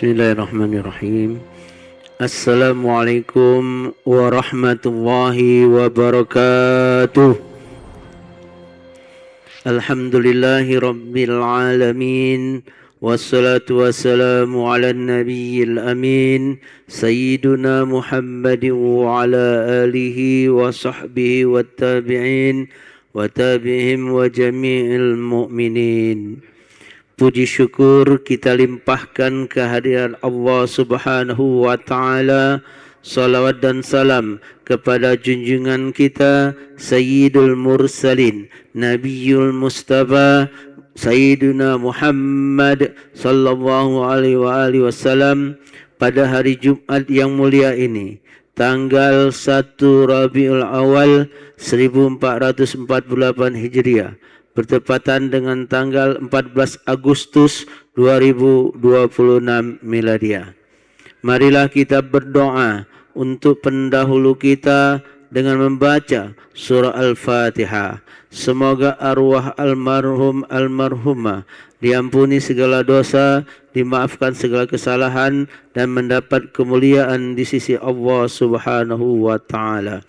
Bismillahirrahmanirrahim. Assalamualaikum warahmatullahi wabarakatuh. Alhamdulillahi rabbil alamin. Wassalatu wassalamu ala nabiyil amin. Sayyiduna Muhammadin wa ala alihi wa sahbihi wa tabi'in wa tabi'ihim wa jami'il mu'minin. Puji syukur kita limpahkan kehadiran Allah Subhanahu wa taala. Salawat dan salam kepada junjungan kita Sayyidul Mursalin, Nabiyul Mustafa, Sayyiduna Muhammad sallallahu alaihi wasallam pada hari Jumat yang mulia ini, tanggal 1 Rabiul Awal 1448 Hijriah, bertepatan dengan tanggal 14 Agustus 2026 Miladiah. Marilah kita berdoa untuk pendahulu kita dengan membaca surah Al-Fatihah. Semoga arwah almarhum almarhumah diampuni segala dosa, dimaafkan segala kesalahan, dan mendapat kemuliaan di sisi Allah Subhanahu wa taala.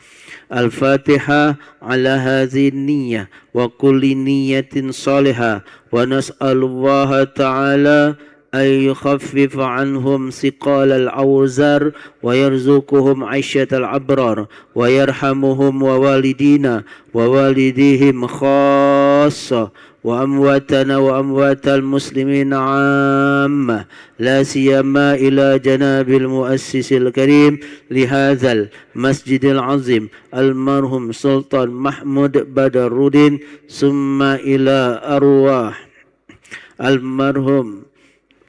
Al-Fatihah ala hadhihi niyyah wa kulli niyyatin salihah wa nas'alullaha ta'ala ay yukhaffif anhum siqal al-awzar wa yarzuquhum 'aisyatal abrar wa yarhamuhum wa walidina wa walidihim khassa wa amwatana wa amwatal muslimin 'amma la siyama ila janabil muassisil karim li hadzal masjidil azim almarhum Sultan Mahmud Badaruddin summa ila arwah almarhum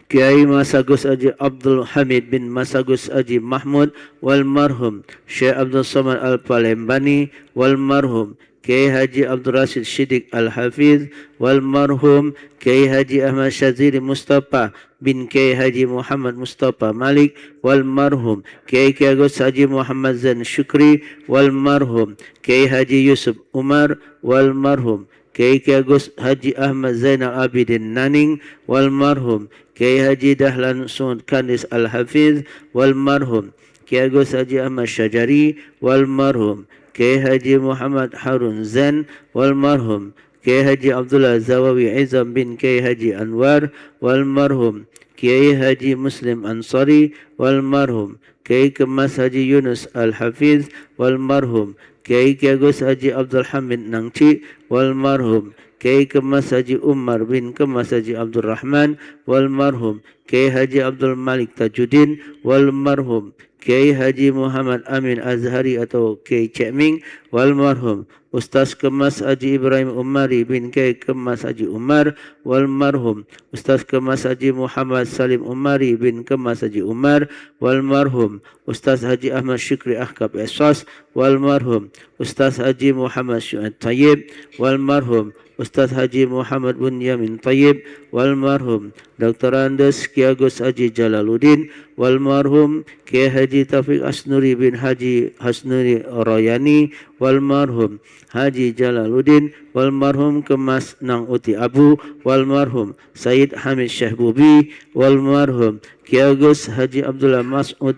Kiai Masagus Haji Abdul Hamid bin Masagus Haji Mahmud wal marhum Syekh Abdul Somad Al-Palembani wal marhum Kiai Haji Abdul Rashid Shiddiq Al-Hafiz wal marhum Kiai Haji Ahmad Syazili Mustafa bin Kiai Haji Muhammad Mustafa Malik wal marhum Kiai Agus Haji Muhammad Zain Syukri wal marhum Kiai Haji Yusuf Umar wal marhum Kiai Agus Haji Ahmad Zainal Abidin Naning wal marhum Kiai Haji Dahlan Suud Kandis Al-Hafiz wal marhum Kiai Agus Haji Ahmad Syajari wal marhum Kiai Haji Muhammad Harun Zain wal marhum Kiai Haji Abdullah Zawawi Izam bin Kiai Haji Anwar wal marhum Kiai Haji Muslim Ansari wal marhum Kiai Kemas Haji Yunus Al-Hafiz wal marhum Kiai Agus Haji Abdul Hamid Nangci wal marhum Kiai Kemas Haji Umar bin Kemas Haji Abdul Rahman wal marhum Kiai Haji Abdul Malik Tajuddin wal marhum Kiai Haji Muhammad Amin Azhari atau Kiai Cekming wal marhum Ustaz Kemas Haji Ibrahim Umari bin Kiai Kemas Haji Umar wal marhum Ustaz Kemas Haji Muhammad Salim Umari bin Kemas Haji Umar wal marhum Ustaz Haji Ahmad Syukri Ahkab Esas wal marhum Ustaz Haji Muhammad Syu'ad Tayyib wal marhum Ustaz Haji Muhammad Bunyamin Tayyib wal marhum Dr. Andes Kiai Agus Haji Jalaluddin wal marhum Kiai Haji Taufik Asnuri bin Haji Hasnuri Royani wal marhum Haji Jalaluddin wal marhum Kemas Nang Uti Abu wal marhum Sayyid Hamid Syahbubi wal marhum Kiai Agus Haji Abdullah Mas'ud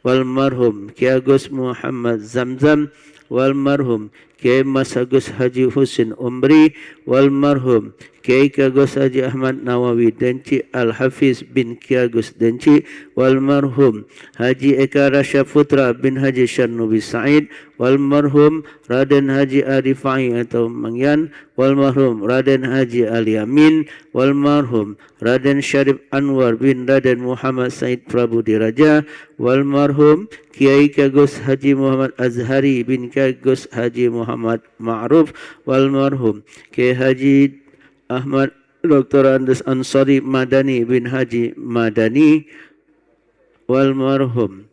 wal marhum Kiai Agus Muhammad Zamzam wal marhum Kiai Mas Agus Haji Husin Umri wal marhum Kiai Agus Haji Ahmad Nawawi Denci Al-Hafiz bin Kiai Agus Denci wal marhum Haji Eka Rasya Putra bin Haji Syarnubi Said wal marhum Raden Haji Arifai atau Mangyan wal marhum Raden Haji Ali Amin wal marhum Raden Syarif Anwar bin Raden Muhammad Said Prabu Diraja wal marhum Kiai Agus Haji Muhammad Azhari bin Kiai Agus Haji Muhammad Ma'ruf wal marhum Kiai Haji Ahmad Dr. Andes Ansari Madani bin Haji Madani wal marhum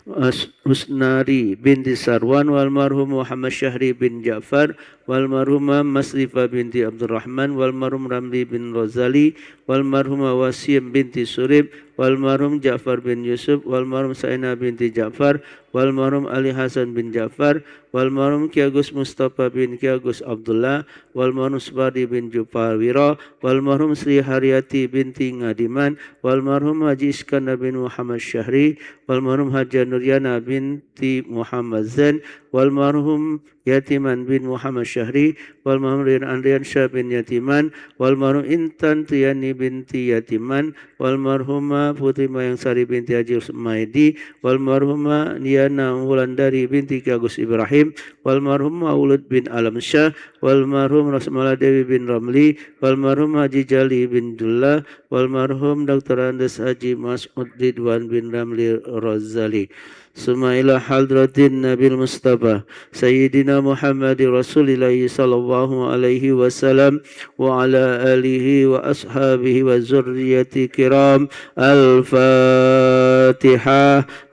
Husnari binti Sarwan wal marhum Muhammad Syahri bin Ja'far wal marhumah Masrifah binti Abdurrahman wal marhum Ramli bin Rozali wal marhumah Wasim binti Surib walmarhum Ja'far bin Yusuf, walmarhum Saina binti Ja'far, walmarhum Ali Hasan bin Ja'far, walmarhum Ki Agus Mustafa bin Ki Agus Abdullah, walmarhum Subadi bin Jupawira, walmarhum Sri Haryati binti Ngadiman, walmarhum Haji Iskandar bin Muhammad Syahri, walmarhum Haji Nuryana binti Muhammad Zain, walmarhum Yatiman bin Muhammad Syahri, walmarhum Andrian Syah bin Yatiman, walmarhum Intan Tiani binti Yatiman, walmarhumah Putri Mayang Sari binti Haji Usmaidi, walmarhumah Niana Wulandari binti Ki Agus Ibrahim, walmarhum Maulud bin Alam Syah, walmarhum Rasmala Dewi bin Ramli, walmarhum Haji Jali bin Dullah, walmarhum Dr. Andes Haji Mas'ud Ridwan bin Ramli Razali. Summa ila hadratin Nabil Mustafa Sayyidina Muhammad Rasulillah sallallahu alaihi wasallam wa ala alihi wa ashabihi wa zurriyati kiram. Al-Fatihah.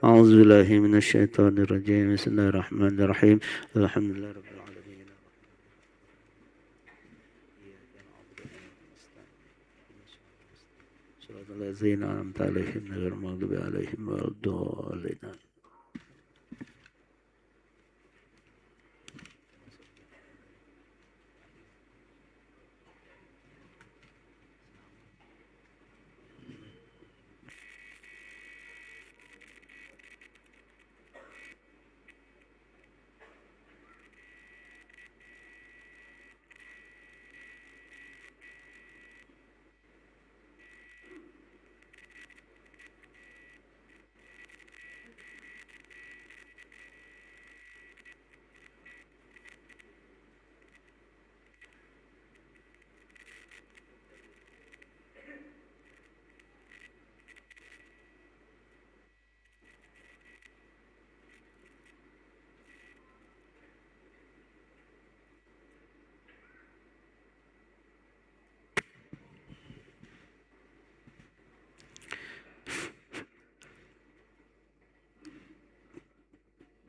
A'udzubillahi minasyaitonir rajim. Bismillahirrahmanirrahim. Alhamdulillah rabbil alamin. Shiratal ladzina an'amta 'alaihim ghairil maghdubi 'alaihim waladdallin.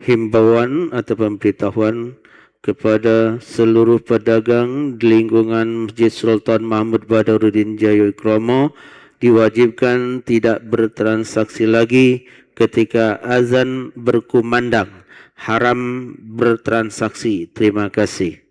Himbauan atau pemberitahuan kepada seluruh pedagang di lingkungan Masjid Sultan Mahmud Badaruddin Jayakromo diwajibkan tidak bertransaksi lagi ketika azan berkumandang. Haram bertransaksi. Terima kasih.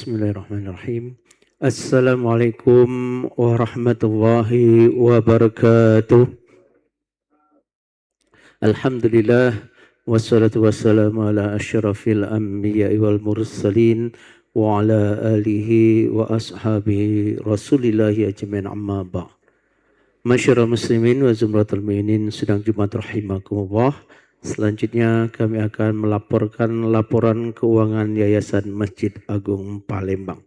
Bismillahirrahmanirrahim. Assalamualaikum warahmatullahi wabarakatuh. Alhamdulillah wassalatu wassalamu ala asyrafil anbiya'i wal mursalin wa ala alihi wa ashabihi rasulillahi ajmain amma ba'. Masyarul muslimin wa zumratul mu'minin sedang Jumat rahimakumullah. Selanjutnya kami akan melaporkan laporan keuangan Yayasan Masjid Agung Palembang.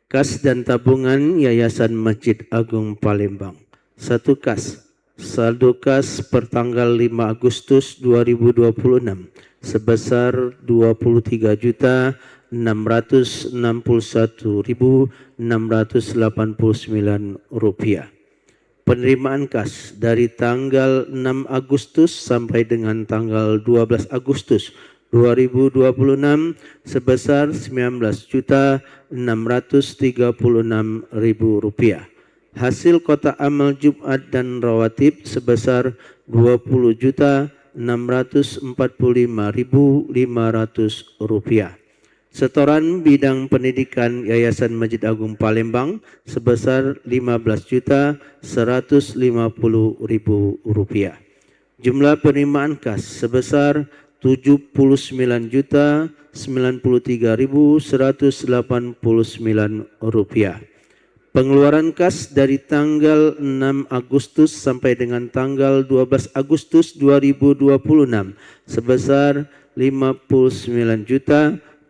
Kas dan tabungan Yayasan Masjid Agung Palembang. 1 kas. Saldo kas per tanggal 5 Agustus 2026 sebesar Rp26.661.689. Penerimaan kas dari tanggal 6 Agustus sampai dengan tanggal 12 Agustus 2026 sebesar Rp19.636.000. Hasil kotak amal Jumat dan rawatib sebesar Rp20.645.500. Setoran bidang pendidikan Yayasan Masjid Agung Palembang sebesar Rp15.150.000. Jumlah penerimaan kas sebesar Rp73.189.000. Pengeluaran kas dari tanggal 6 Agustus sampai dengan tanggal 12 Agustus 2026 sebesar Rp59.733.300.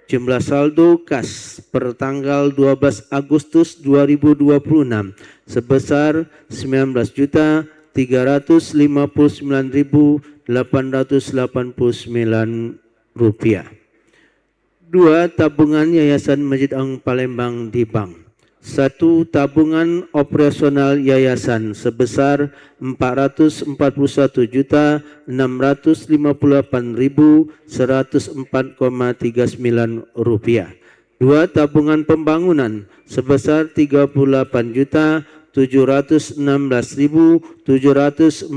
Jumlah saldo kas per tanggal 12 Agustus 2026 sebesar Rp19.359.889. 2. Tabungan Yayasan Masjid Agung Palembang di bank. 1. Tabungan operasional Yayasan sebesar Rp441.658.104,39. 2. Tabungan pembangunan sebesar Rp38.716.747.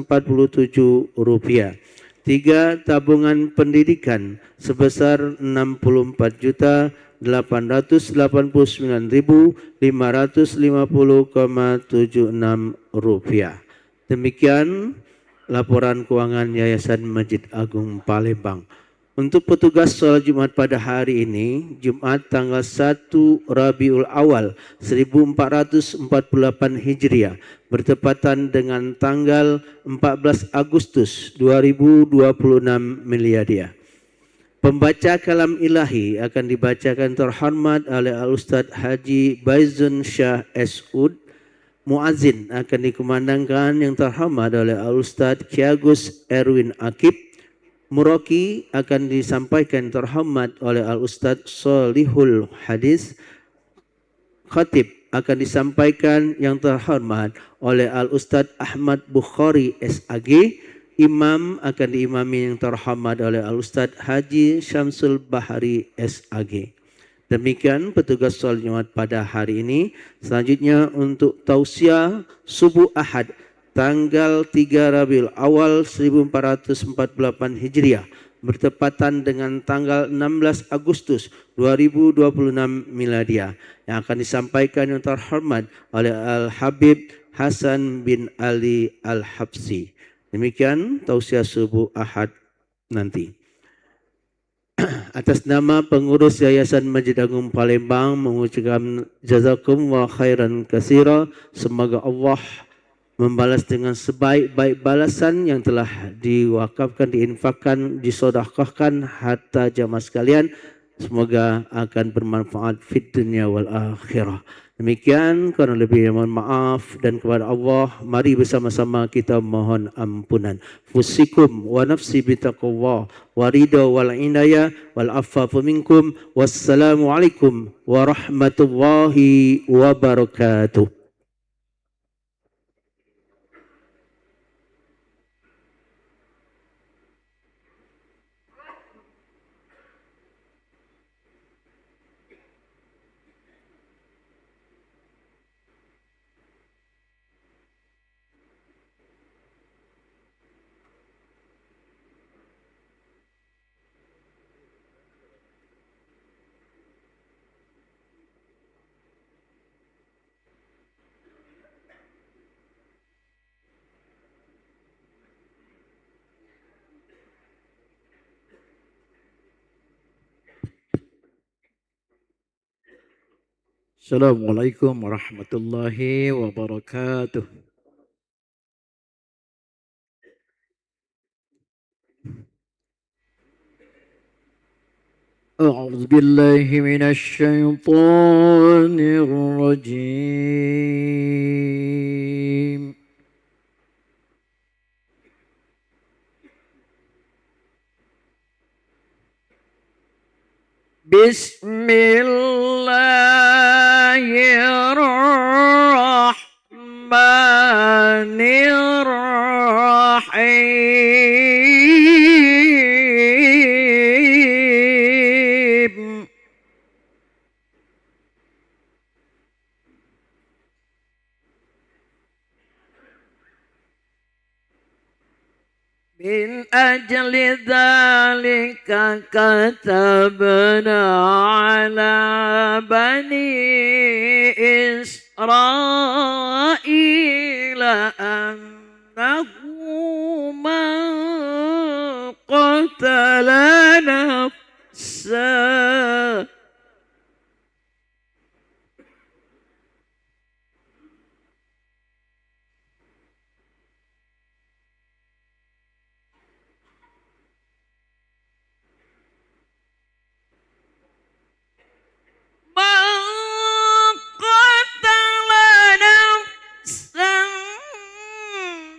3. Tabungan pendidikan sebesar Rp64.889.550,76. Demikian laporan keuangan Yayasan Masjid Agung Palembang. Untuk petugas sholat Jumat pada hari ini, Jumat tanggal 1 Rabiul Awal 1448 Hijriah, bertepatan dengan tanggal 14 Agustus 2026 Miladiah. Pembaca kalam ilahi akan dibacakan terhormat oleh Al-Ustadz Haji Baizun Syah S.Ud. Muazzin akan dikumandangkan yang terhormat oleh Al-Ustadz Kiagus Erwin Akib. Muroki akan disampaikan terhormat oleh Al-Ustadz Solihul Hadis. Khatib akan disampaikan yang terhormat oleh Al-Ustadz Ahmad Bukhari SAG. Imam akan diimami yang terhormat oleh Al-Ustadz Haji Syamsul Bahari SAG. Demikian petugas sholat Jumat pada hari ini. Selanjutnya untuk tausiah subuh Ahad tanggal 3 Rabiul Awal 1448 Hijriah, bertepatan dengan tanggal 16 Agustus 2026 Miladiah, yang akan disampaikan yang terhormat oleh Al-Habib Hasan bin Ali Al-Habsi. Demikian tausiah subuh Ahad nanti. Atas nama pengurus Yayasan Masjid Agung Palembang mengucapkan jazakumullah khairan katsira. Semoga Allah membalas dengan sebaik-baik balasan yang telah diwakafkan, diinfakkan, disedekahkan harta jamaah sekalian. Semoga akan bermanfaat fid dunya wal akhirah. Demikian, kurang lebih mohon maaf, dan kepada Allah mari bersama-sama kita mohon ampunan. Fusikum wa nafsi bitaqwallah wa ridha wal inayah wal afafu minkum. Wassalamualaikum warahmatullahi wabarakatuh. Assalamualaikum warahmatullahi wabarakatuh. أعوذ بالله من الشيطان الرجيم. بسم الله الرحمن الرحيم. من أجل ذلك كتبنا على بني إسرائيل أنه من قتل نفسا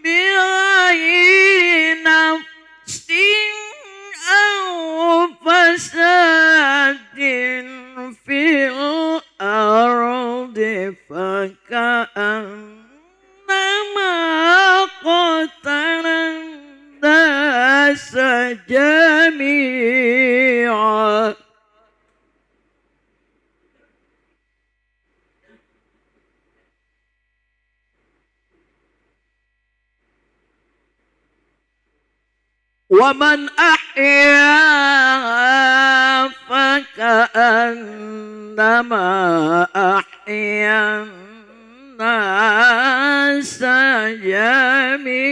بغير نفس أو فساد في الأرض فكأنما قتل الناس جميعا. ومن أحياها فكأنما أحيا الناس جميعا.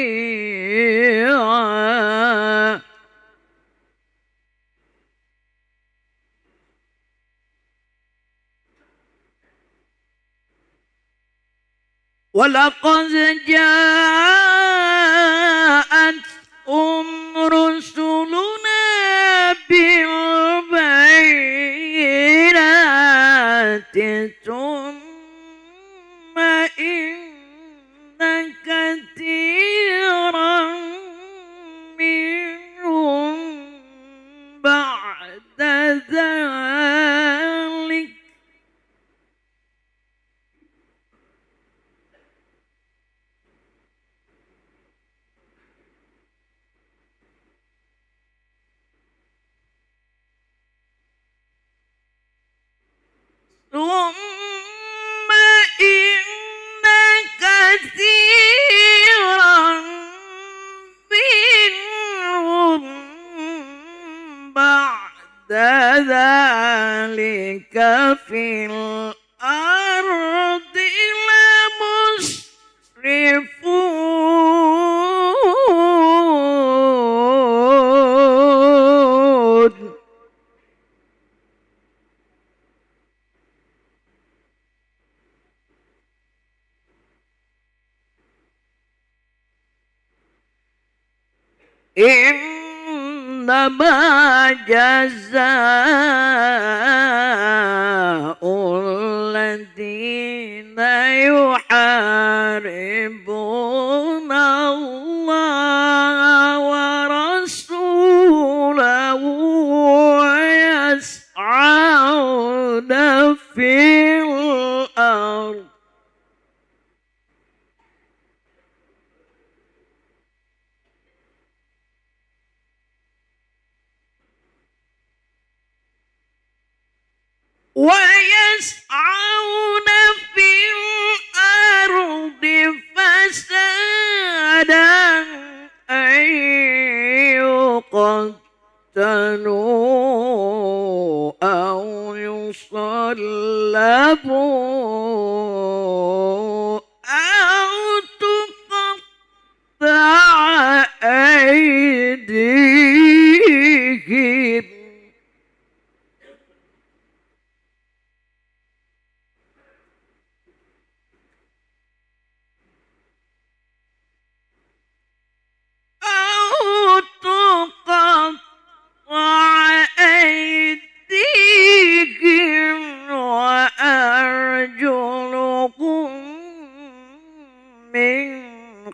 ولقد جاءتهم رسلنا بالبينات ثم إن كثيرا منهم بعد ذلك ثم إن كثيرا منهم بعد ذلك في الأرض لمسرفون. إنما جزاء الذين يحاربون الله ورسوله ويسعون في الأرض ويسعون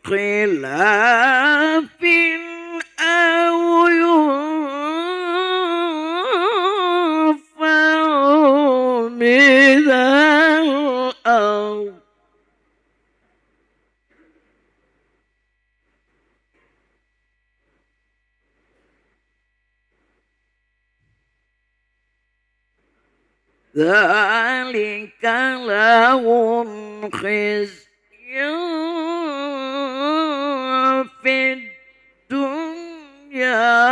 خلاف أو ينفع من الأرض ذلك لهم خزي في الدنيا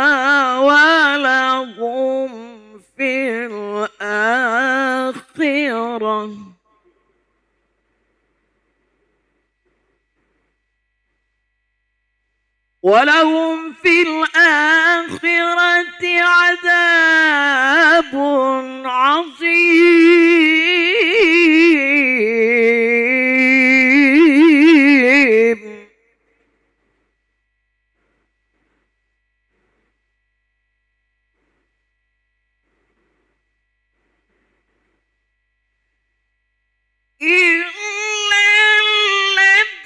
ولهم في الآخرة عذاب عظيم إلا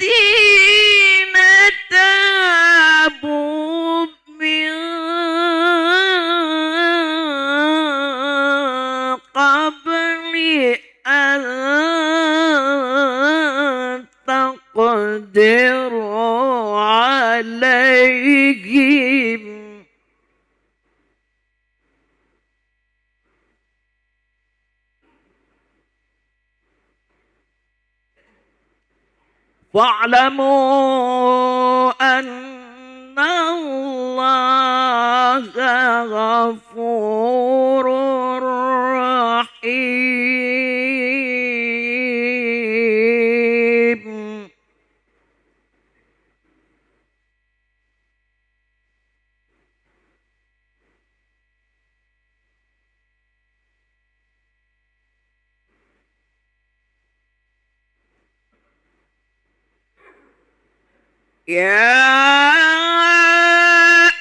الذين تابوا من قبل أن تقدروا عليهم واعلموا أن الله غفور رحيم يا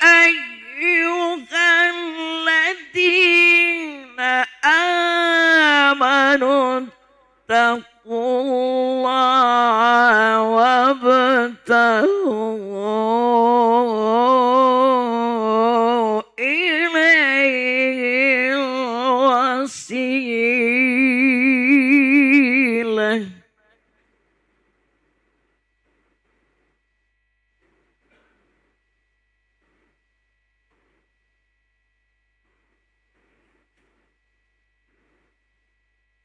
أيها الذين آمنوا اتقوا الله وابتغوا إليه الوسيلة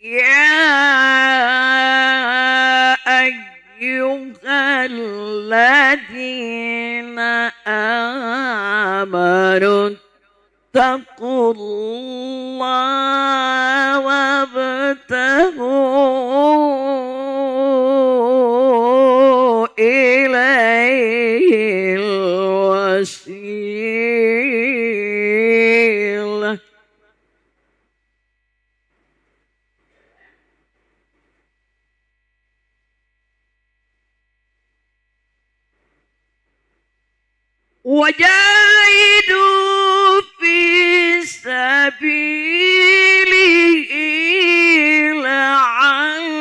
يا أيها الذين آمنوا اتقوا الله وابتغوا إليه الوسيلة وجاهدوا في سبيله لعلكم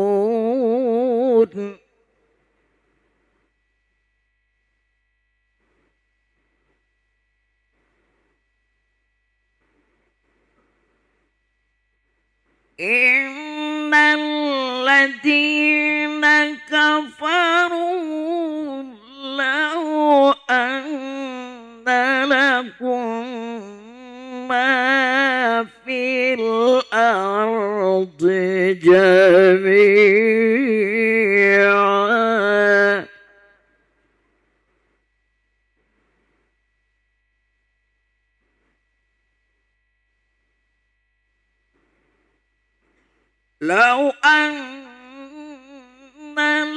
تفلحون إن الذين كفروا لو أن لكم ما في الأرض جميعا لو أن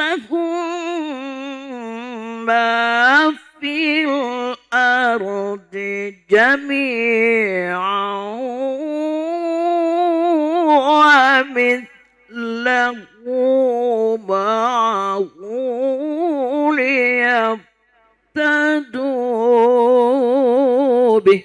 لهم ما في الأرض جميعا ومثله معه ليفتدوا به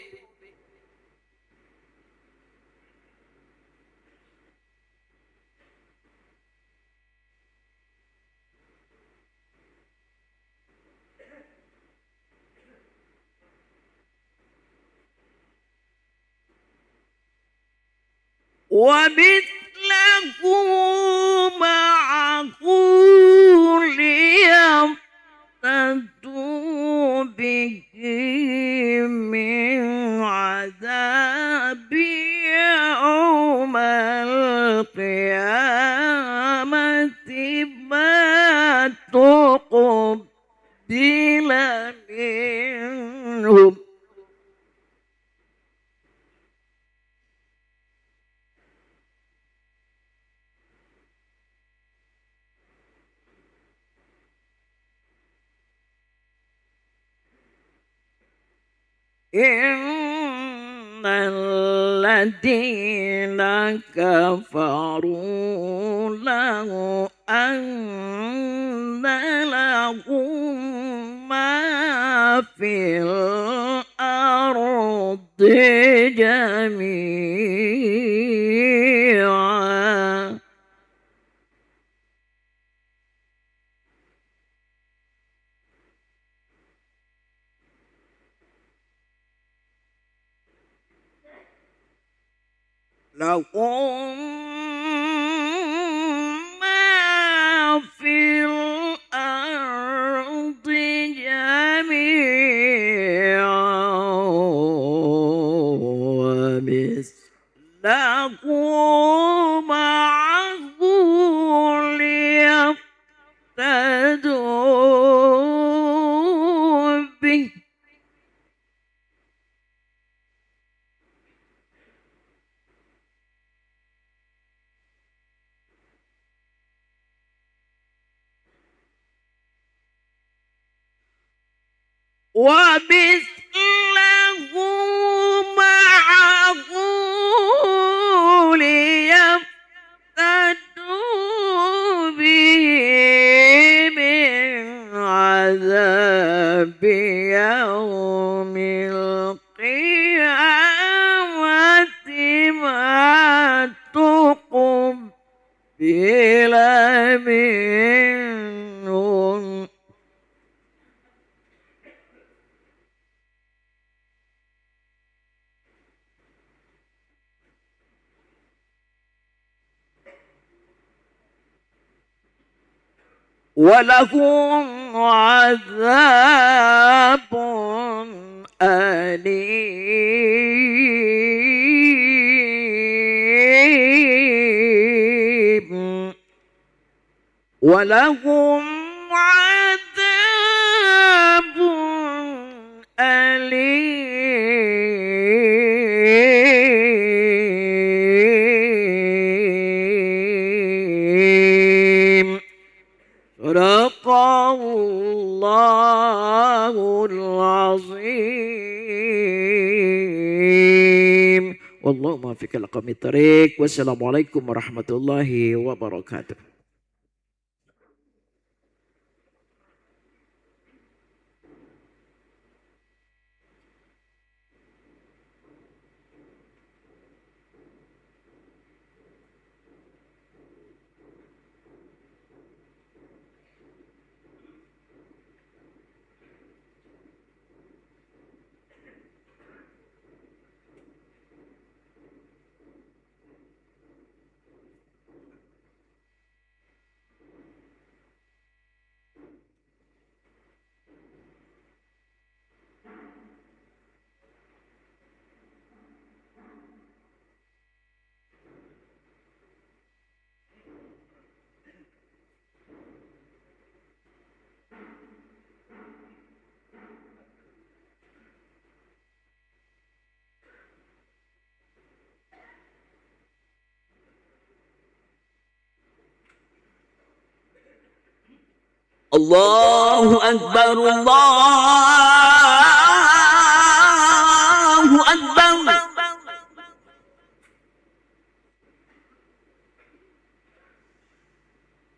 ومثله معه ليفتدوا به من عذاب يوم القيامة ما تقبل منهم إن الذين كفروا لو أن لهم ما في الأرض جميعا لهم ما في الأرض جميعا ومثله معه ليفتدوا به ومثله معه ليفتدوا به من عذاب يوم القيامة ما تقبل منهم ولهم عذاب أليم ولهم عذاب أليم صدق الله العظيم والله موفق لقوم الطريق والسلام عليكم ورحمة الله وبركاته. الله أكبر الله أكبر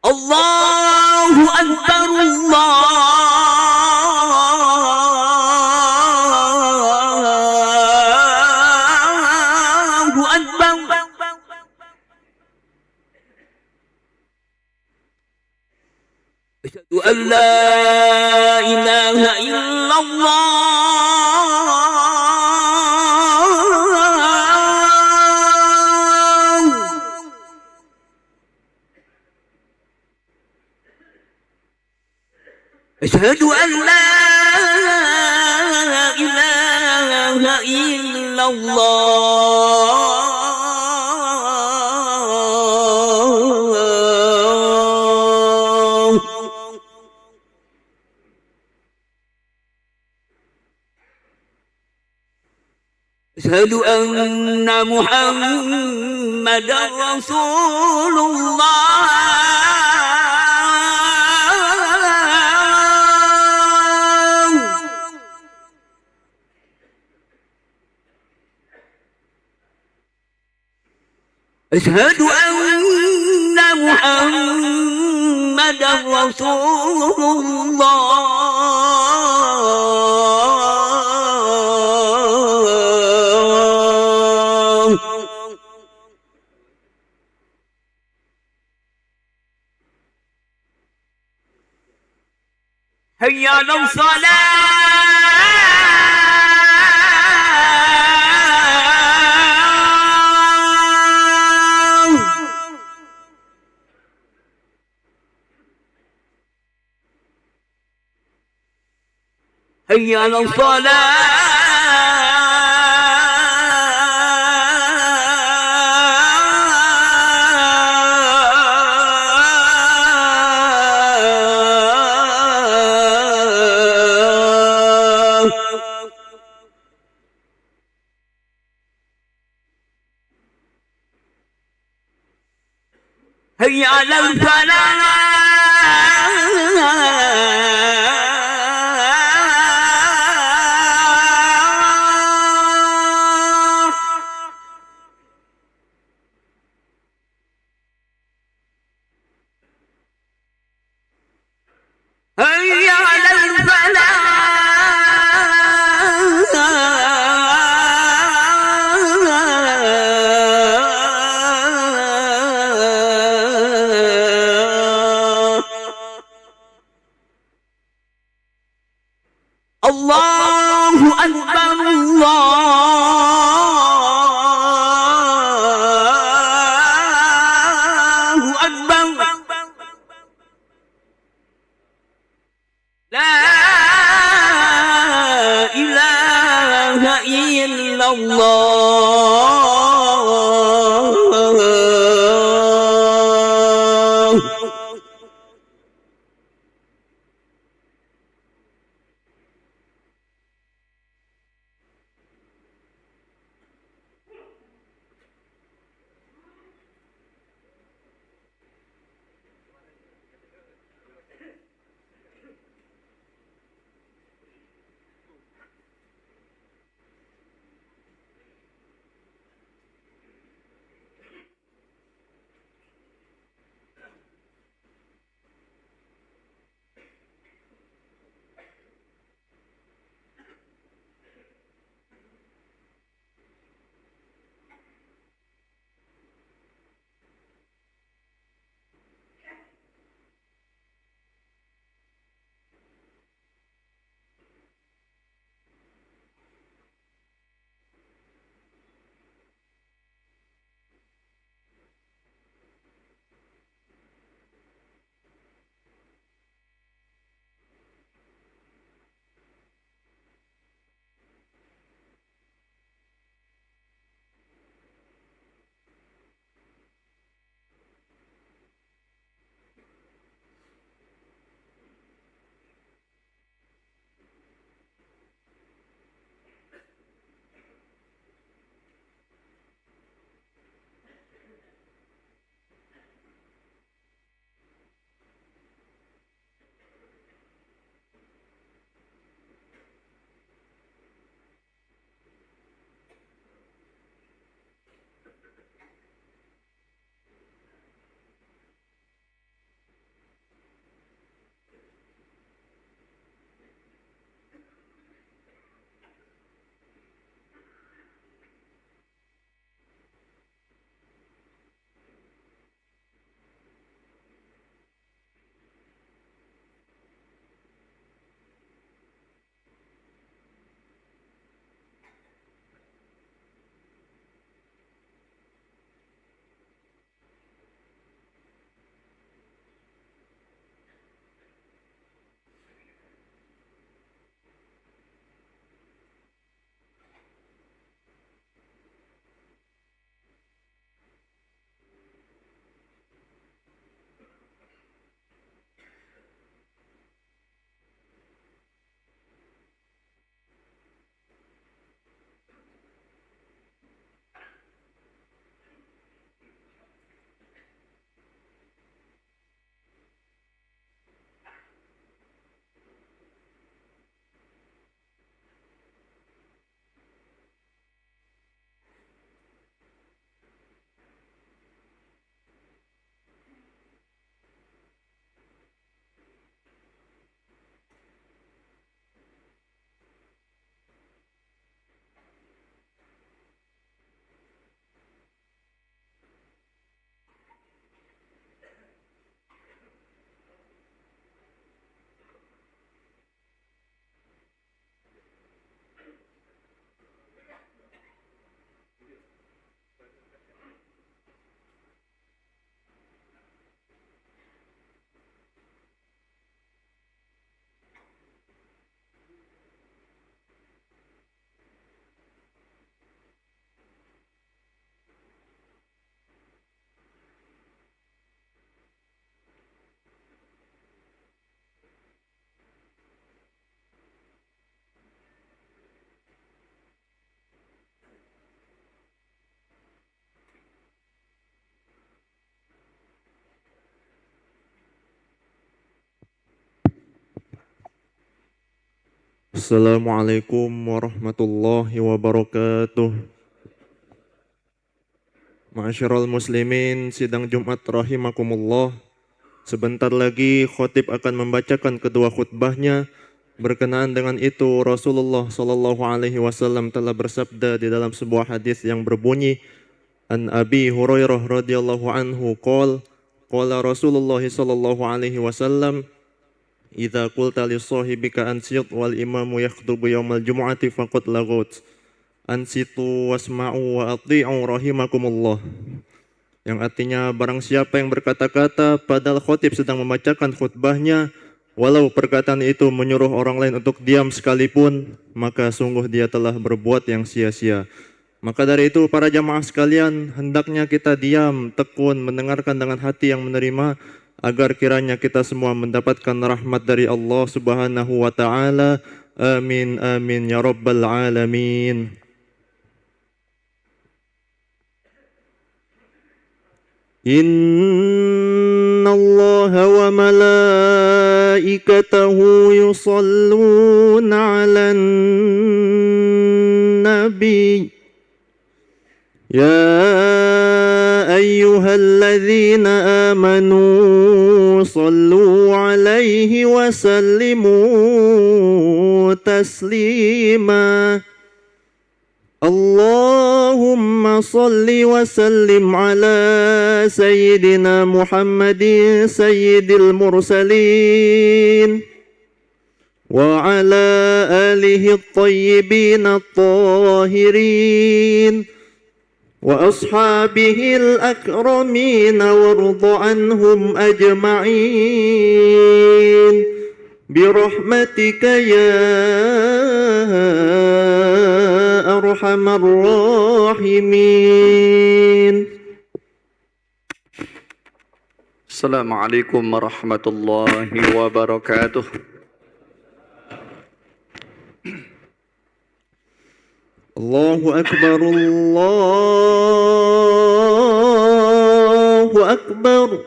الله أكبر الله أكبر أشهد أن لا إله إلا الله أشهد أن لا إله إلا الله. أشهد أن محمدا رسول الله. أشهد أن محمدا رسول الله. هيا على الصلاة. هيا على الصلاة. هيا على الفلاح. هيا على الفلاح. الله أكبر الله أكبر. لا إله إلا الله. Assalamualaikum warahmatullahi wabarakatuh. Ma'asyiral muslimin, sidang Jumat rahimakumullah. Sebentar lagi khotib akan membacakan kedua khutbahnya. Berkenaan dengan itu, Rasulullah sallallahu alaihi wasallam telah bersabda di dalam sebuah hadis yang berbunyi, An Abi Hurairah radhiyallahu anhu qala Rasulullah sallallahu alaihi wasallam, idza qulta li sahibika ansit wal imamu yakhutubu yaumal jumu'ati faqad laghut. Ansitu wasma'u wa athi'u rahimakumullah. Yang artinya barang siapa yang berkata-kata padahal khotib sedang membacakan khutbahnya, walau perkataan itu menyuruh orang lain untuk diam sekalipun, maka sungguh dia telah berbuat yang sia-sia. Maka dari itu para jamaah sekalian, hendaknya kita diam, tekun, mendengarkan dengan hati yang menerima, agar kiranya kita semua mendapatkan rahmat dari Allah Subhanahu wa taala. Amin amin ya rabbal alamin. Inna Allah wa malaikatahu yusalluna 'alan nabi. Ya ayyuhalladzina amanu sallu 'alaihi wa sallimu taslima. Allahumma salli wa sallim ala sayyidina Muhammadin sayyidil mursalin wa ala alihi at-tayyibin at-tahirin wa ashabihi al-akramin warḍa anhum ajma'in birahmatika ya arhamar rahimin. Assalamualaikum warahmatullahi wabarakatuh. Allahu akbar, Allahu akbar,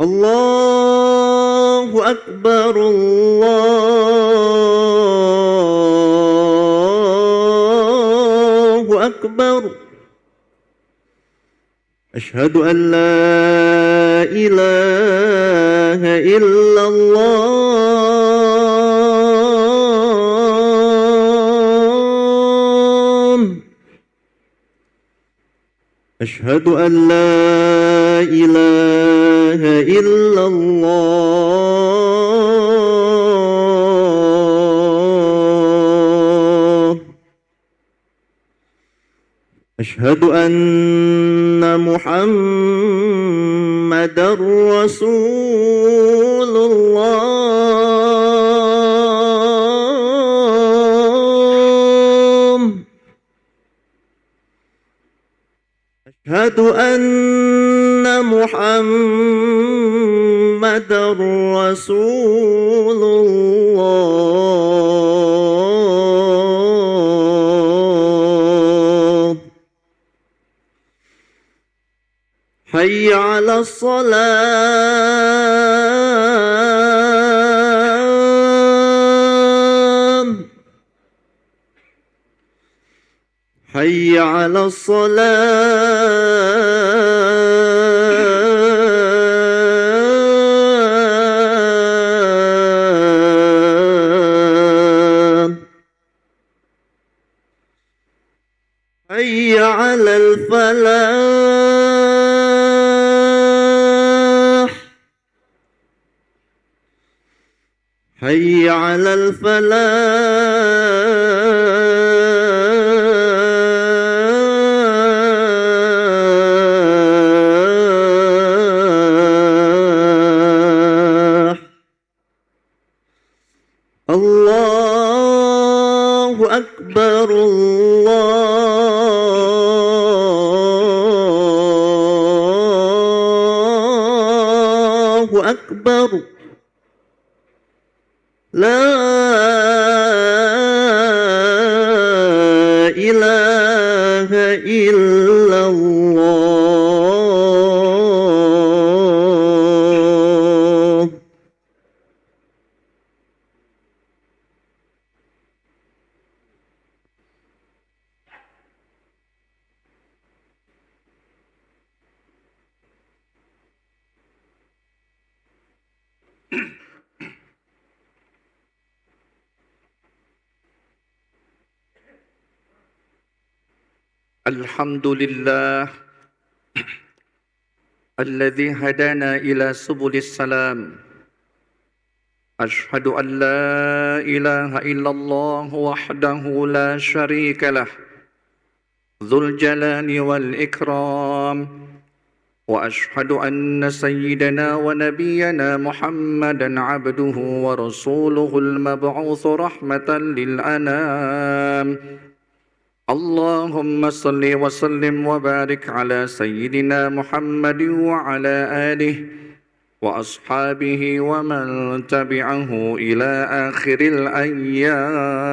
Allahu akbar, Allahu akbar. Asyhadu an la ilaha illallah. Asyhadu an la ilaha illallah. Asyhadu anna Muhammadar Rasulullah. Asyhadu anna Muhammadar Rasulullah. Hayya 'alas salam. Hayya 'alas salam. Hayya 'alal falah. Hayya 'alal falah. Allahu akbar, Allahu akbar. La ilaha illallah. الحمد لله الذي هدانا إلى سبل السلام أشهد أن لا إله إلا الله وحده لا شريك له ذو الجلال والإكرام وأشهد أن سيدنا ونبينا محمدا عبده ورسوله المبعوث رحمة للأنام اللهم صل وسلم وبارك على سيدنا محمد وعلى آله وأصحابه ومن تبعه إلى آخر الأيام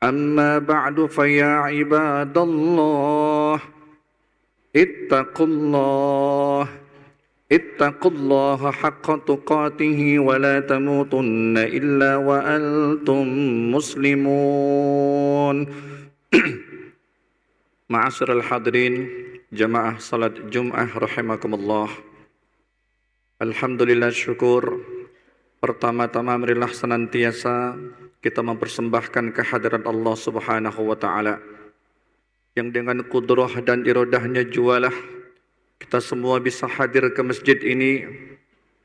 أما بعد فيا عباد الله اتقوا الله حق تقاته ولا تموتن إلا وأنتم مسلمون Ma'asyiral hadirin jamaah salat Jum'ah rahimakumullah. Alhamdulillah syukur. Pertama-tama marilah senantiasa kita mempersembahkan kehadirat Allah Subhanahu wa taala yang dengan kudrah dan iradahnya jualah kita semua bisa hadir ke masjid ini,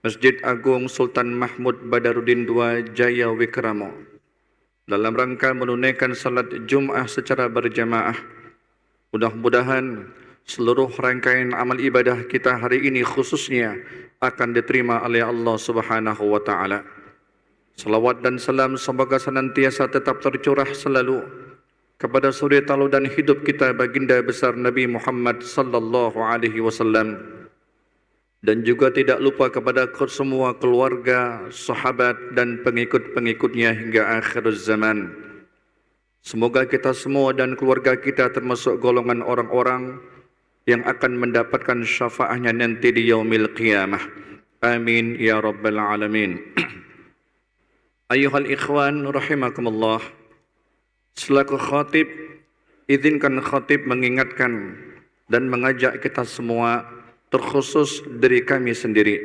Masjid Agung Sultan Mahmud Badarudin II Jaya Wikramo, dalam rangka menunaikan salat Jum'ah secara berjamaah. Mudah-mudahan seluruh rangkaian amal ibadah kita hari ini khususnya akan diterima oleh Allah Subhanahu wa taala. Salawat dan salam semoga senantiasa tetap tercurah selalu kepada suri tauladan hidup kita baginda besar Nabi Muhammad sallallahu alaihi wasallam, dan juga tidak lupa kepada semua keluarga, sahabat dan pengikut-pengikutnya hingga akhir zaman. Semoga kita semua dan keluarga kita termasuk golongan orang-orang yang akan mendapatkan syafaatnya nanti di yaumil qiyamah. Amin ya rabbal alamin. Ayuhal ikhwan rahimakumullah. Selaku khatib, izinkan khatib mengingatkan dan mengajak kita semua, terkhusus diri kami sendiri.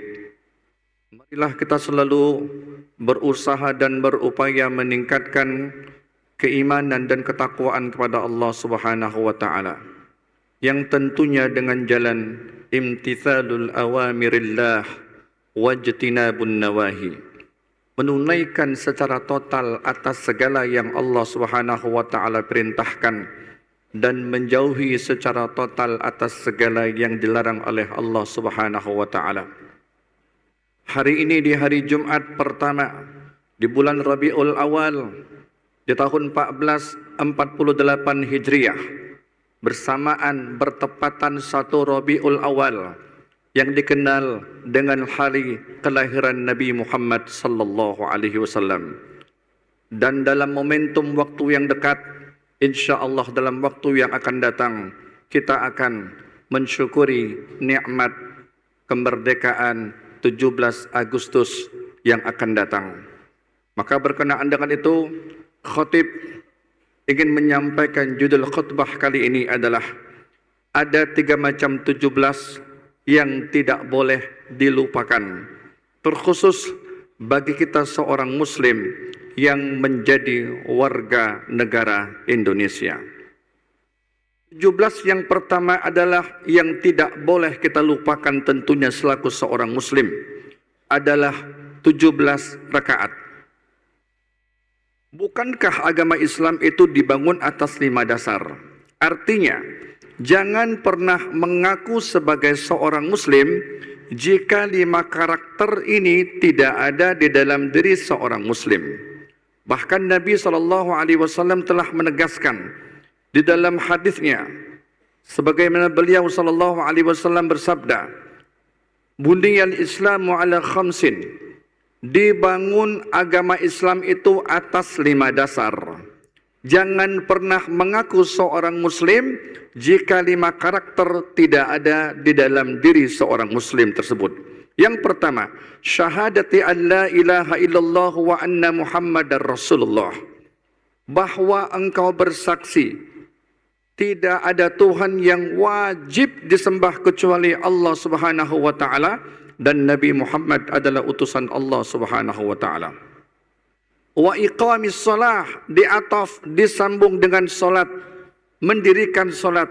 Marilah kita selalu berusaha dan berupaya meningkatkan keimanan dan ketakwaan kepada Allah Subhanahu wa taala, yang tentunya dengan jalan imtithalul awamirillah wajtinabun nawahi, menunaikan secara total atas segala yang Allah Subhanahu wa taala perintahkan dan menjauhi secara total atas segala yang dilarang oleh Allah Subhanahu wa taala. Hari ini di hari Jumat pertama di bulan Rabiul Awal di tahun 1448 Hijriah, bersamaan bertepatan 1 Rabiul Awal yang dikenal dengan hari kelahiran Nabi Muhammad sallallahu alaihi wasallam. Dan dalam momentum waktu yang dekat, insyaallah dalam waktu yang akan datang, kita akan mensyukuri nikmat kemerdekaan 17 Agustus yang akan datang. Maka berkenaan dengan itu, khatib ingin menyampaikan judul khutbah kali ini adalah ada 3 macam 17 yang tidak boleh dilupakan, terkhusus bagi kita seorang muslim yang menjadi warga negara Indonesia. 17 yang pertama adalah yang tidak boleh kita lupakan tentunya selaku seorang muslim adalah 17 rakaat. Bukankah agama Islam itu dibangun atas 5 dasar? Artinya, jangan pernah mengaku sebagai seorang muslim jika 5 karakter ini tidak ada di dalam diri seorang muslim. Bahkan Nabi SAW telah menegaskan di dalam hadisnya, sebagaimana beliau SAW bersabda, "Buniyal Islamu ala khamsin." Dibangun agama Islam itu atas 5 dasar. Jangan pernah mengaku seorang muslim jika 5 karakter tidak ada di dalam diri seorang muslim tersebut. Yang pertama, syahadati an la ilaha illallah wa anna Muhammadar Rasulullah. Bahwa engkau bersaksi tidak ada Tuhan yang wajib disembah kecuali Allah Subhanahu wa taala, dan Nabi Muhammad adalah utusan Allah Subhanahu wa taala. Wa iqamis shalah, diataf disambung dengan salat, mendirikan solat.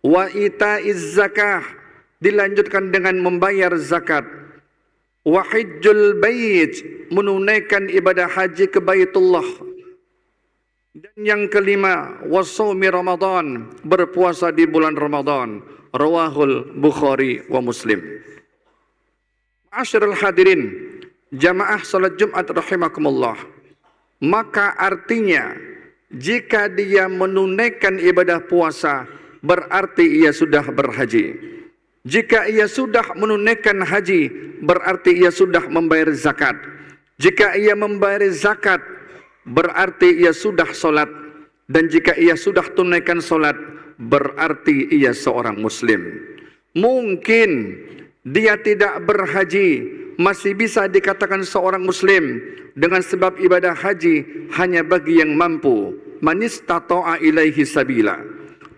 Wa ita'iz zakah, dilanjutkan dengan membayar zakat. Wa hajjul bait, menunaikan ibadah haji ke Baitullah. Dan yang kelima, wasaumi Ramadan, berpuasa di bulan Ramadan. Rawahul Bukhari wa Muslim. Ma'asyiral hadirin, jamaah salat Jumat rahimakumullah. Maka artinya jika dia menunaikan ibadah puasa, berarti ia sudah berhaji. Jika ia sudah menunaikan haji, berarti ia sudah membayar zakat. Jika ia membayar zakat, berarti ia sudah solat. Dan jika ia sudah tunaikan solat, berarti ia seorang muslim. Mungkin dia tidak berhaji, masih bisa dikatakan seorang muslim dengan sebab ibadah haji hanya bagi yang mampu. Man istata'a ilaihi sabila.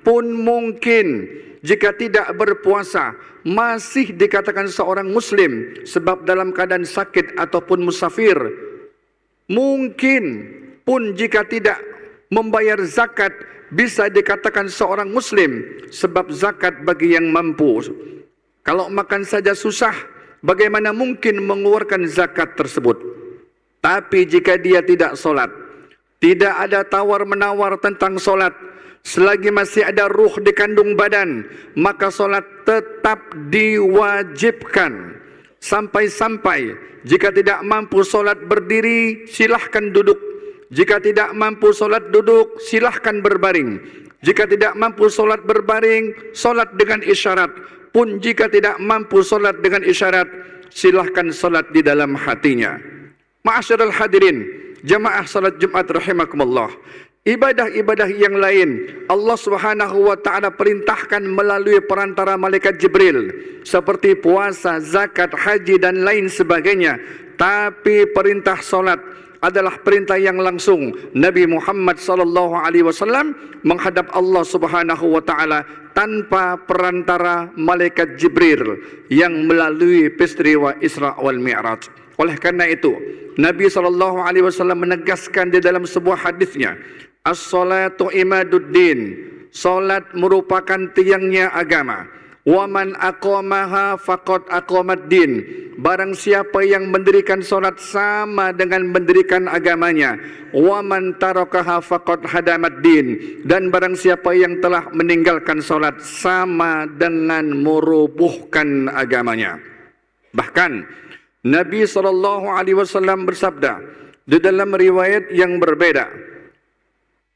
Pun mungkin jika tidak berpuasa masih dikatakan seorang muslim sebab dalam keadaan sakit ataupun musafir. Mungkin pun jika tidak membayar zakat bisa dikatakan seorang muslim sebab zakat bagi yang mampu. Kalau makan saja susah, bagaimana mungkin mengeluarkan zakat tersebut? Tapi jika dia tidak solat, tidak ada tawar-menawar tentang solat, selagi masih ada ruh di kandung badan, maka solat tetap diwajibkan. Sampai-sampai jika tidak mampu solat berdiri, silahkan duduk. Jika tidak mampu solat duduk, silahkan berbaring. Jika tidak mampu solat berbaring, solat dengan isyarat. Pun jika tidak mampu solat dengan isyarat, silahkan solat di dalam hatinya. Ma'asyiral hadirin, jamaah salat Jumat rahimakumullah. Ibadah-ibadah yang lain Allah Subhanahu wa taala perintahkan melalui perantara malaikat Jibril seperti puasa, zakat, haji dan lain sebagainya. Tapi perintah solat adalah perintah yang langsung. Nabi Muhammad sallallahu alaihi wasallam menghadap Allah Subhanahu wa taala tanpa perantara malaikat Jibril yang melalui peristiwa Isra wal Mi'raj. Oleh karena itu, Nabi sallallahu alaihi wasallam menegaskan di dalam sebuah hadisnya, as-salatu imaduddin, salat merupakan tiangnya agama. Wa man aqamaha faqad aqamad din. Barang siapa yang mendirikan salat sama dengan mendirikan agamanya. Wa man tarakaha faqad hadamad din. Dan barang siapa yang telah meninggalkan salat sama dengan merubuhkan agamanya. Bahkan Nabi SAW bersabda di dalam riwayat yang berbeda.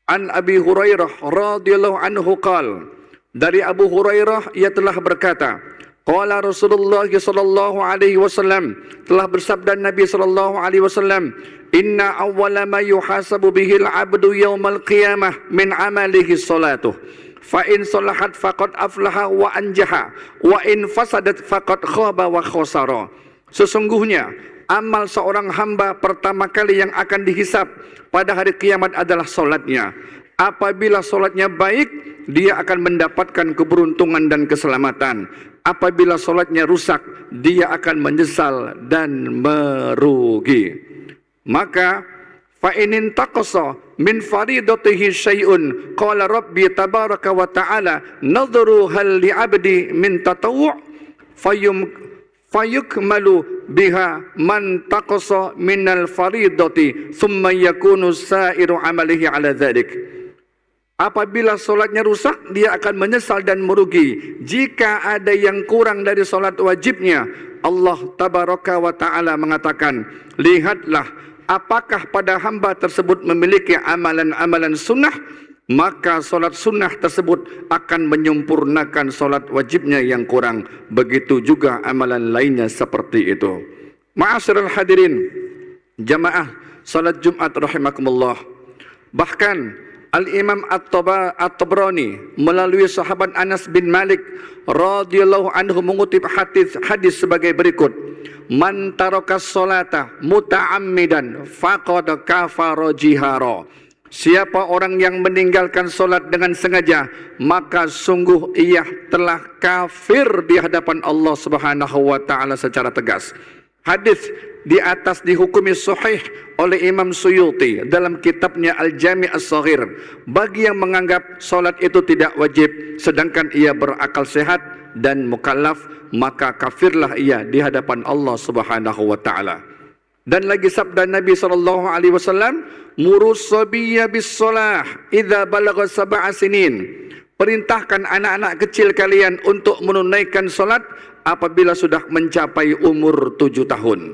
An Abi Hurairah radhiyallahu anhu qala, dari Abu Hurairah ia telah berkata, qala Rasulullah sallallahu alaihi wasallam, telah bersabda Nabi sallallahu alaihi wasallam, inna awwala ma yuhasabu bihil abdu yaumal qiyamah min amalihi salatuh. Fa in salahat faqad aflaha wa anjaha, wa in fasadat faqad khaba wa khasara. Sesungguhnya amal seorang hamba pertama kali yang akan dihisab pada hari kiamat adalah solatnya. Apabila solatnya baik, dia akan mendapatkan keberuntungan dan keselamatan. Apabila solatnya rusak, dia akan menyesal dan merugi. Maka fa in intaqasa min faridatihi syai'un qala rabbi tabaraka wa ta'ala nadhuru hal li 'abdi min tatawwu' fayukmalu biha man taqasa minal faridati thumma yakunu sa'iru amalihi ala dhalik. Apabila solatnya rusak, dia akan menyesal dan merugi. Jika ada yang kurang dari solat wajibnya, Allah Tabaraka wa Ta'ala mengatakan, lihatlah apakah pada hamba tersebut memiliki amalan-amalan sunnah, maka solat sunnah tersebut akan menyempurnakan solat wajibnya yang kurang. Begitu juga amalan lainnya seperti itu. Ma'asyiral hadirin, jamaah salat Jumat rahimakumullah. Bahkan Al-Imam At-Tabrani melalui sahabat Anas bin Malik radhiyallahu anhu mengutip hadis sebagai berikut. Man tarakas salata muta'ammidan faqad kafara jihara. Siapa orang yang meninggalkan solat dengan sengaja, maka sungguh ia telah kafir di hadapan Allah Subhanahu wa taala secara tegas. Hadis di atas dihukumi sahih oleh Imam Suyuti dalam kitabnya Al-Jami' As-Saghir. Bagi yang menganggap solat itu tidak wajib sedangkan ia berakal sehat dan mukallaf, maka kafirlah ia di hadapan Allah Subhanahu wa taala. Dan lagi sabda Nabi sallallahu alaihi wasallam, "Murus sabiyya bis-shalah idza balagha sab'a sinin." Perintahkan anak-anak kecil kalian untuk menunaikan solat apabila sudah mencapai umur 7 tahun.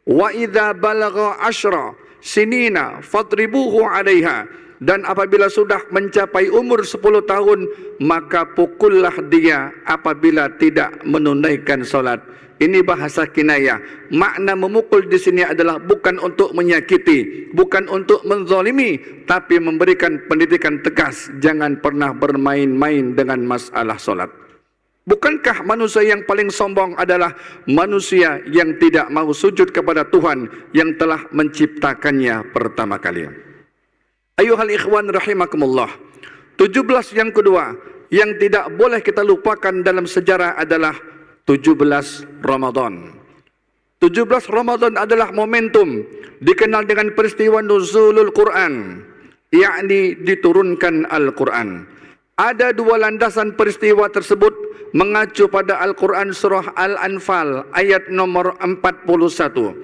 Wa idza balagha 10 sinina fadribuhu 'alaiha. Dan apabila sudah mencapai umur 10 tahun, maka pukullah dia apabila tidak menunaikan solat. Ini bahasa kinayah. Makna memukul di sini adalah bukan untuk menyakiti, bukan untuk menzalimi, tapi memberikan pendidikan tegas. Jangan pernah bermain-main dengan masalah solat. Bukankah manusia yang paling sombong adalah manusia yang tidak mau sujud kepada Tuhan yang telah menciptakannya pertama kali? Ayuhal ikhwan rahimakumullah. 17 yang kedua yang tidak boleh kita lupakan dalam sejarah adalah 17 Ramadan. 17 Ramadan adalah momentum dikenal dengan peristiwa nuzulul Quran, yakni diturunkan Al-Quran. Ada dua landasan peristiwa tersebut mengacu pada Al-Quran surah Al-Anfal ayat nomor 41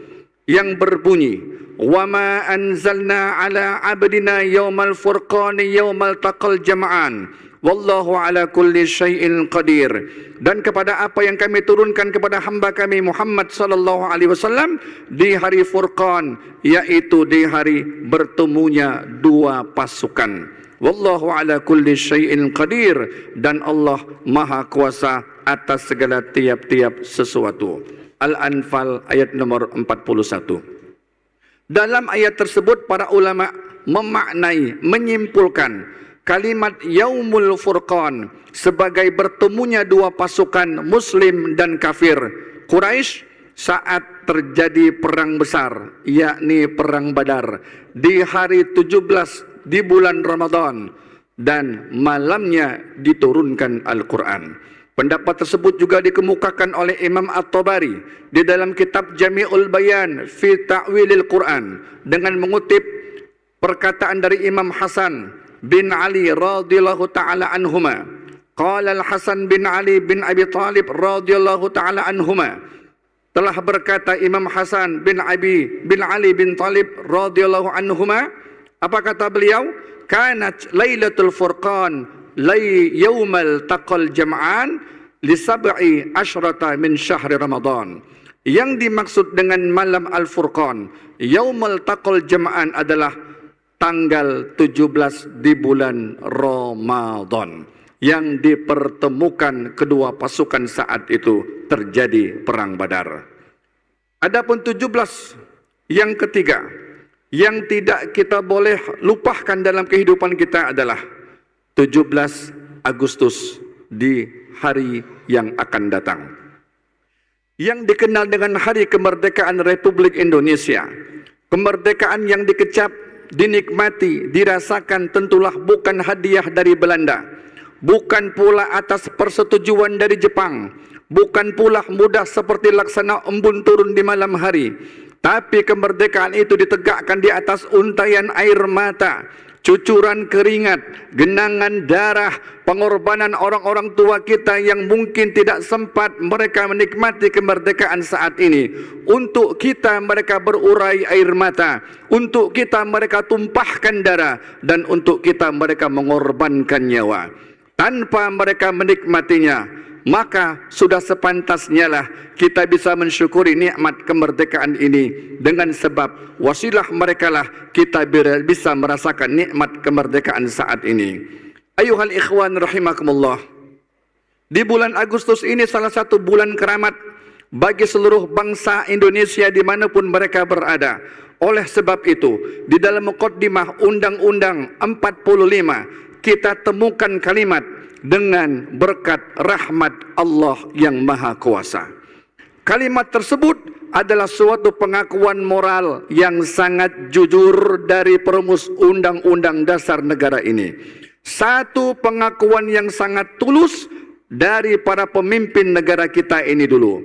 yang berbunyi, "Wa ma anzalna ala abdina yaumal furqani yaumal taqal jam'an wallahu ala kulli syai'in qadir." Dan kepada apa yang kami turunkan kepada hamba kami Muhammad sallallahu alaihi wasallam di hari Furqan, yaitu di hari bertemunya dua pasukan. Wallahu ala kulli syai'in qadir, dan Allah maha kuasa atas segala tiap-tiap sesuatu. Al-Anfal ayat nomor 41. Dalam ayat tersebut para ulama memaknai, menyimpulkan kalimat Yaumul Furqan sebagai bertemunya dua pasukan Muslim dan kafir Quraisy saat terjadi perang besar, yakni perang Badar di hari 17 di bulan Ramadan, dan malamnya diturunkan Al-Quran. Pendapat tersebut juga dikemukakan oleh Imam At-Tabari di dalam kitab Jami'ul Bayan fi Ta'wilil Quran dengan mengutip perkataan dari Imam Hasan bin Ali radhiyallahu taala anhuma. Qala Al-Hasan bin Ali bin Abi Talib radhiyallahu taala anhuma. Telah berkata Imam Hasan bin Ali bin Talib radhiyallahu anhuma, apa kata beliau? Kanat Lailatul Furqan yaumal taqal jam'an li sab'i asyrata min syahri Ramadan. Yang dimaksud dengan malam Al-Furqan, yaumul taqal jam'an adalah tanggal 17 di bulan Ramadan yang dipertemukan kedua pasukan saat itu terjadi perang Badar. Adapun 17 yang ketiga yang tidak kita boleh lupakan dalam kehidupan kita adalah 17 Agustus di hari yang akan datang, yang dikenal dengan Hari Kemerdekaan Republik Indonesia. Kemerdekaan yang dikecap, dinikmati, dirasakan tentulah bukan hadiah dari Belanda, bukan pula atas persetujuan dari Jepang, bukan pula mudah seperti laksana embun turun di malam hari, tapi kemerdekaan itu ditegakkan di atas untaian air mata, cucuran keringat, genangan darah, pengorbanan orang-orang tua kita yang mungkin tidak sempat mereka menikmati kemerdekaan saat ini. Untuk kita mereka berurai air mata, untuk kita mereka tumpahkan darah, dan untuk kita mereka mengorbankan nyawa. Tanpa mereka menikmatinya, maka sudah sepantasnya lah kita bisa mensyukuri nikmat kemerdekaan ini. Dengan sebab wasilah mereka lah kita bisa merasakan nikmat kemerdekaan saat ini. Ayuhal ikhwan rahimakumullah. Di bulan Agustus ini salah satu bulan keramat bagi seluruh bangsa Indonesia dimanapun mereka berada. Oleh sebab itu, di dalam muqaddimah Undang-Undang 45 kita temukan kalimat dengan berkat rahmat Allah yang Maha Kuasa. Kalimat tersebut adalah suatu pengakuan moral yang sangat jujur dari perumus Undang-Undang Dasar negara ini. Satu pengakuan yang sangat tulus dari para pemimpin negara kita ini dulu.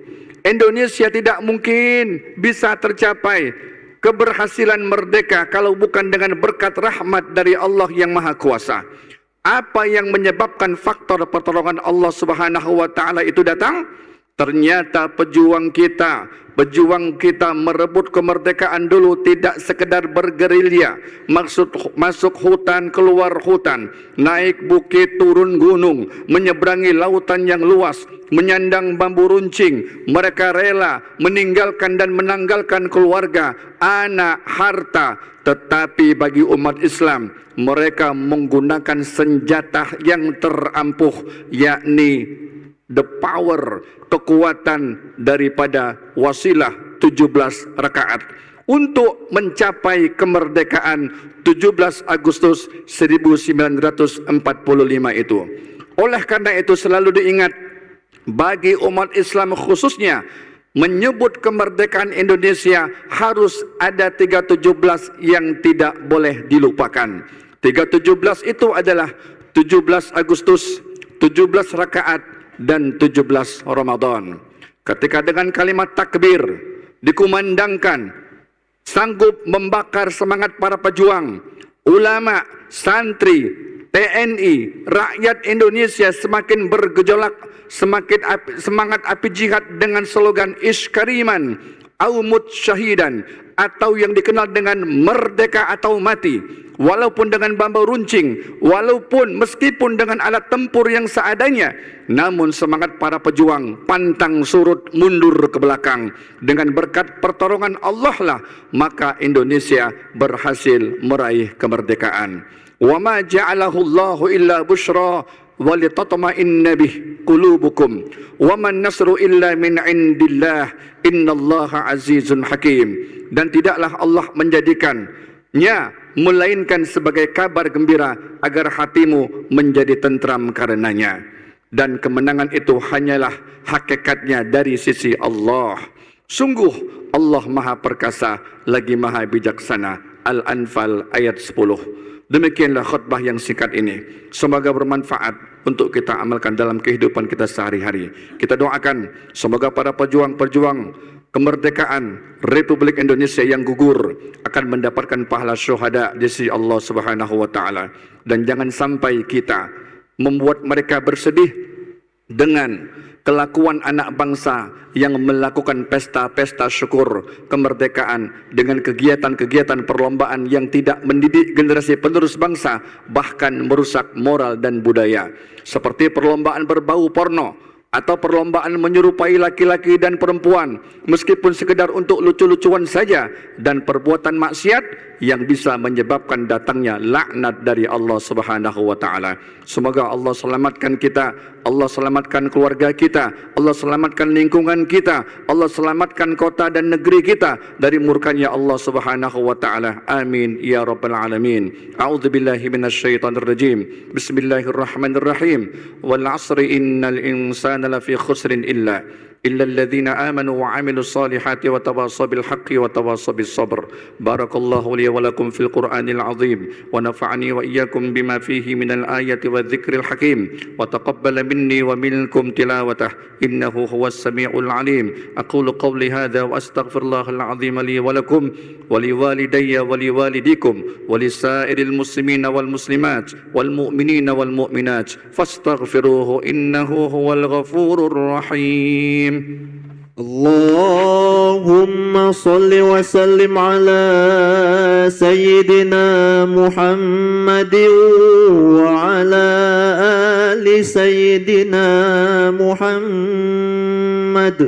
Indonesia tidak mungkin bisa tercapai keberhasilan merdeka kalau bukan dengan berkat rahmat dari Allah yang Maha Kuasa. Apa yang menyebabkan faktor pertolongan Allah Subhanahu wa taala itu datang? Ternyata pejuang kita merebut kemerdekaan dulu tidak sekedar bergerilya, masuk hutan, keluar hutan, naik bukit, turun gunung, menyeberangi lautan yang luas, menyandang bambu runcing. Mereka rela meninggalkan dan menanggalkan keluarga, anak, harta. Tetapi bagi umat Islam, mereka menggunakan senjata yang terampuh, yakni the power, kekuatan daripada wasilah 17 rakaat untuk mencapai kemerdekaan 17 Agustus 1945 itu. Oleh karena itu selalu diingat bagi umat Islam khususnya, menyebut kemerdekaan Indonesia harus ada 317 yang tidak boleh dilupakan. 317 itu adalah 17 Agustus, 17 rakaat, dan 17 Ramadan. Ketika dengan kalimat takbir dikumandangkan, sanggup membakar semangat para pejuang, ulama, santri, TNI, rakyat Indonesia semakin bergejolak, semakin semangat api jihad dengan slogan Iskariman, Aumut Syahidan, atau yang dikenal dengan merdeka atau mati. Walaupun dengan bambu runcing, walaupun meskipun dengan alat tempur yang seadanya, namun semangat para pejuang pantang surut mundur ke belakang. Dengan berkat pertolongan Allah lah maka Indonesia berhasil meraih kemerdekaan. Wa ma ja'alahu Allahu illa busyra walitatma'inna bih qulubukum wa man nasru illa min indillah innallaha azizun hakim. Dan tidaklah Allah menjadikannya melainkan sebagai kabar gembira agar hatimu menjadi tentram karenanya. Dan kemenangan itu hanyalah hakikatnya dari sisi Allah. Sungguh Allah Maha Perkasa lagi Maha Bijaksana. Al-Anfal ayat 10. Demikianlah khutbah yang singkat ini. Semoga bermanfaat untuk kita amalkan dalam kehidupan kita sehari-hari. Kita doakan semoga para pejuang-pejuang kemerdekaan Republik Indonesia yang gugur akan mendapatkan pahala syuhada di sisi Allah Subhanahu wa taala. Dan jangan sampai kita membuat mereka bersedih dengan kelakuan anak bangsa yang melakukan pesta-pesta syukur kemerdekaan dengan kegiatan-kegiatan perlombaan yang tidak mendidik generasi penerus bangsa, bahkan merusak moral dan budaya. Seperti perlombaan berbau porno atau perlombaan menyerupai laki-laki dan perempuan meskipun sekedar untuk lucu-lucuan saja, dan perbuatan maksiat yang bisa menyebabkan datangnya laknat dari Allah Subhanahu wa taala. Semoga Allah selamatkan kita, Allah selamatkan keluarga kita, Allah selamatkan lingkungan kita, Allah selamatkan kota dan negeri kita dari murkanya Allah Subhanahu wa taala. Amin ya rabbal alamin. A'udzubillahi minasyaitonir rajim. Bismillahirrahmanirrahim. Wal 'asri innal insana lafi khusrin illa الذين آمنوا وعملوا الصالحات وتواصوا بالحق وتواصوا بالصبر. بارك الله لي ولكم في القرآن العظيم ونفعني وإياكم بما فيه من الآية والذكر الحكيم وتقبل مني ومنكم تلاوته إنه هو السميع العليم. أقول قولي هذا وأستغفر الله العظيم لي ولكم ولوالدي ولوالديكم ولسائر المسلمين والمسلمات والمؤمنين والمؤمنات فاستغفروه إنه هو الغفور الرحيم. اللهم صل وسلم على سيدنا محمد وعلى آل سيدنا محمد.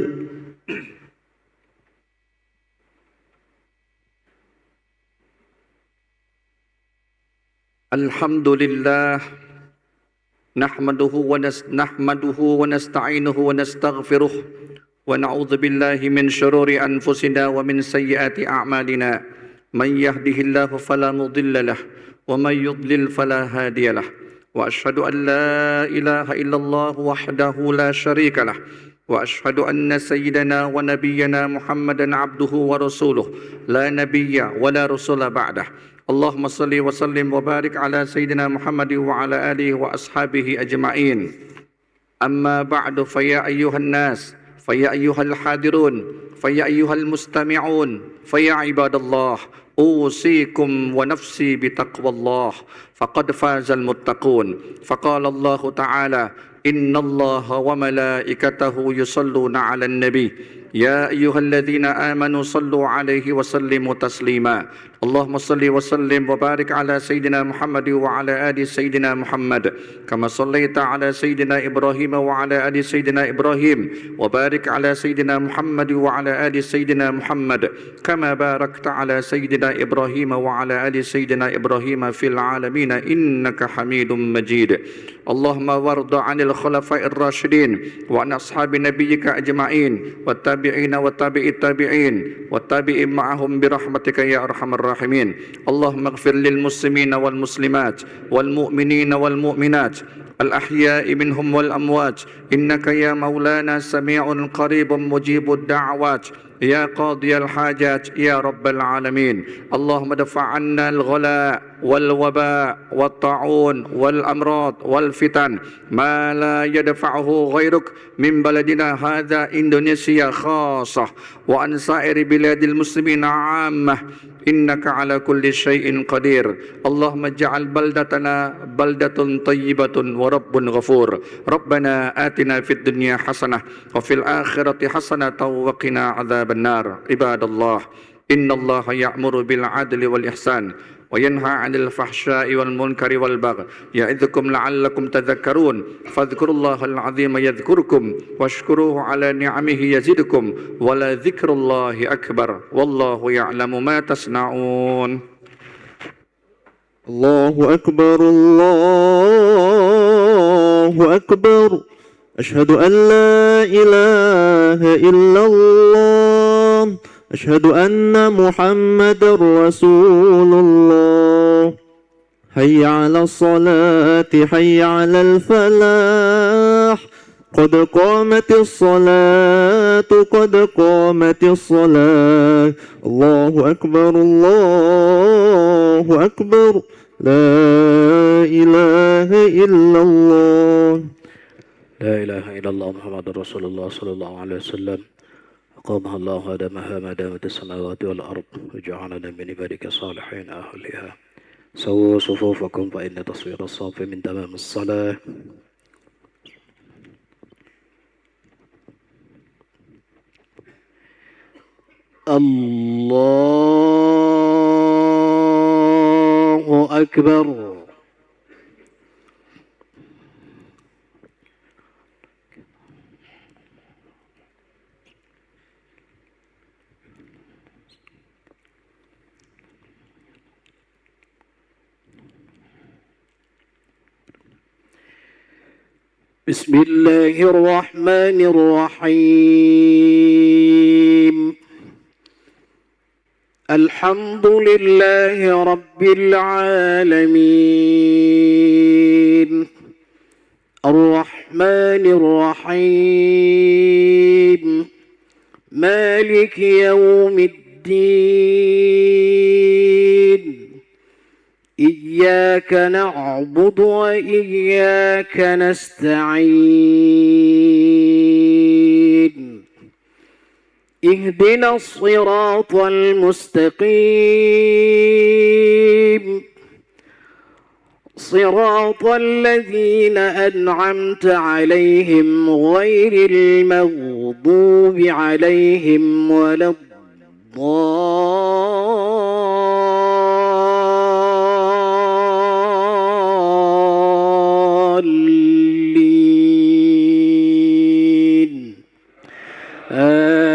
Alhamdulillah nahmaduhu wa nasta'inuhu wa nastaghfiruh wa na'udzu billahi min syururi anfusina wa min sayyiati a'malina. Man yahdihillahu fala mudilla lahu wa man yudlil fala hadiya lahu. Wa asyhadu an la ilaha illallah wahdahu la syarika lahu wa asyhadu anna sayyidana wa nabiyyana Muhammadan abduhu wa rasuluh la nabiyya wa la rasula ba'dah. Allahumma salli wa sallim wa barik ala sayyidina Muhammad wa ala alihi wa ashabihi ajma'in. Amma ba'du fa ya ayyuhan nas فيا أيها الحاضرون فيا أيها المستمعون فيا عباد الله أوصيكم ونفسي بتقوى الله فقد فاز المتقون فقال الله تعالى إن الله وملائكته يصلون على النبي يا أيها الذين آمنوا صلوا عليه وسلموا تسليما اللهم صل وسلم وبارك على سيدنا محمد وعلى آل سيدنا محمد كما صليت على سيدنا إبراهيم وعلى آل سيدنا إبراهيم وبارك على سيدنا محمد وعلى آل سيدنا محمد كما باركت على سيدنا إبراهيم وعلى آل سيدنا إبراهيم في العالمين إنك حميد مجيد اللهم وارض عن الخلفاء الراشدين وعن أصحاب نبيك أجمعين والتابعين وتابع التابعين والتابعين معهم برحمتك يا أرحم الراحمين اللهم اغفر للمسلمين والمسلمات والمؤمنين والمؤمنات الأحياء منهم والأموات إنك يا مولانا سميع قريب مجيب الدعوات يا قاضي الحاجات يا رب العالمين اللهم ادفع عنا الغلاء والوباء والطاعون والأمراض والفتن ما لا يدفعه غيرك من بلدنا هذا إندونيسيا خاصة وعن سائر بلاد المسلمين عامة إنك على كل شيء قدير اللهم اجعل بلدتنا بلدة طيبة ورب غفور ربنا آتنا في الدنيا حسنة وفي الآخرة حسنة وقنا عذاب النار عباد الله إن الله يأمر بالعدل والإحسان وينهى عن الفحشاء والمنكر والبغي يعظكم لعلكم تذكرون فاذكروا الله العظيم يذكركم واشكروه على نعمه يزدكم ولذكر الله أكبر والله يعلم ما تصنعون الله أكبر الله أكبر أشهد أن لا إله إلا الله أشهد أن محمد رسول الله حي على الصلاة حي على الفلاح قد قامت الصلاة قد قامت الصلاة الله أكبر الله أكبر لا إله إلا الله لا إله إلا الله محمد رسول الله صلى الله عليه وسلم أقامها الله أدمها ما دامت السماوات والأرض وجعلنا من عبادك الصالحين أهلها سووا صفوفكم فإن تصوير الصف من تمام الصلاة الله أكبر بسم الله الرحمن الرحيم الحمد لله رب العالمين الرحمن الرحيم مالك يوم الدين إياك نعبد وإياك نستعين اهدنا الصراط المستقيم صراط الذين أنعمت عليهم غير المغضوب عليهم ولا الضالين آمين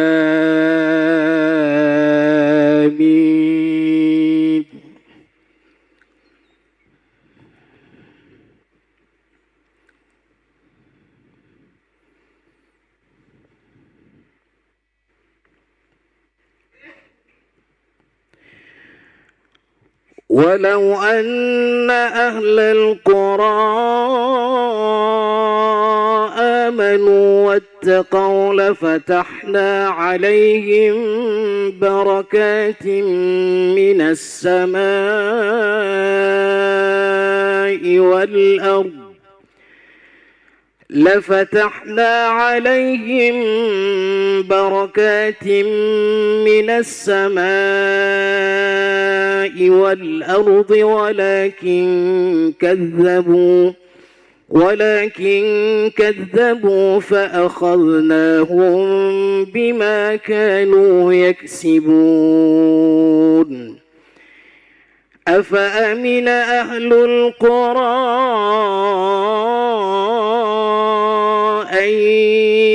ولو أن أهل القرى آمنوا واتقوا لفتحنا عليهم بركات من السماء والأرض لفتحنا عليهم بركات من السماء والأرض ولكن كذبوا فأخذناهم بما كانوا يكسبون أفأمن أهل القرى أن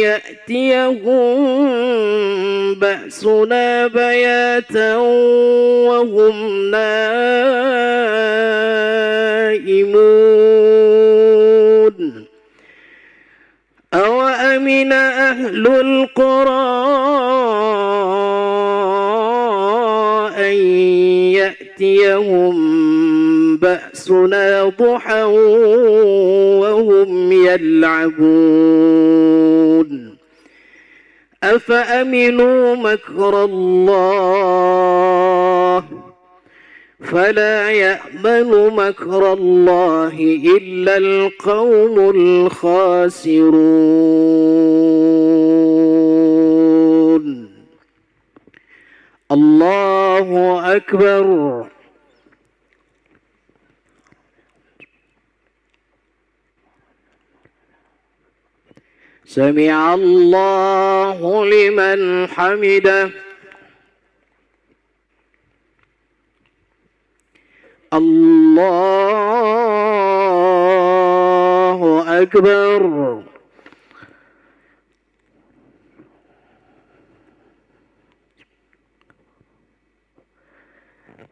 يأتيهم بأسنا بياتا وهم نائمون أوأمن أهل القرى أن يأتيهم بأسنا ضحى وهم يلعبون أفأمنوا مكر الله فلا يأمن مكر الله إلا القوم الخاسرون. الله أكبر. سمع الله لمن حمده. الله أكبر.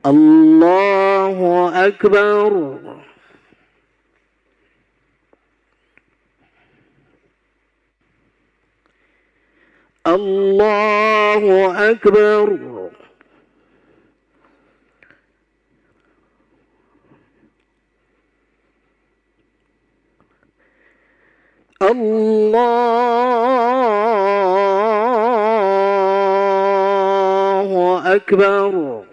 الله أكبر. الله أكبر. الله أكبر.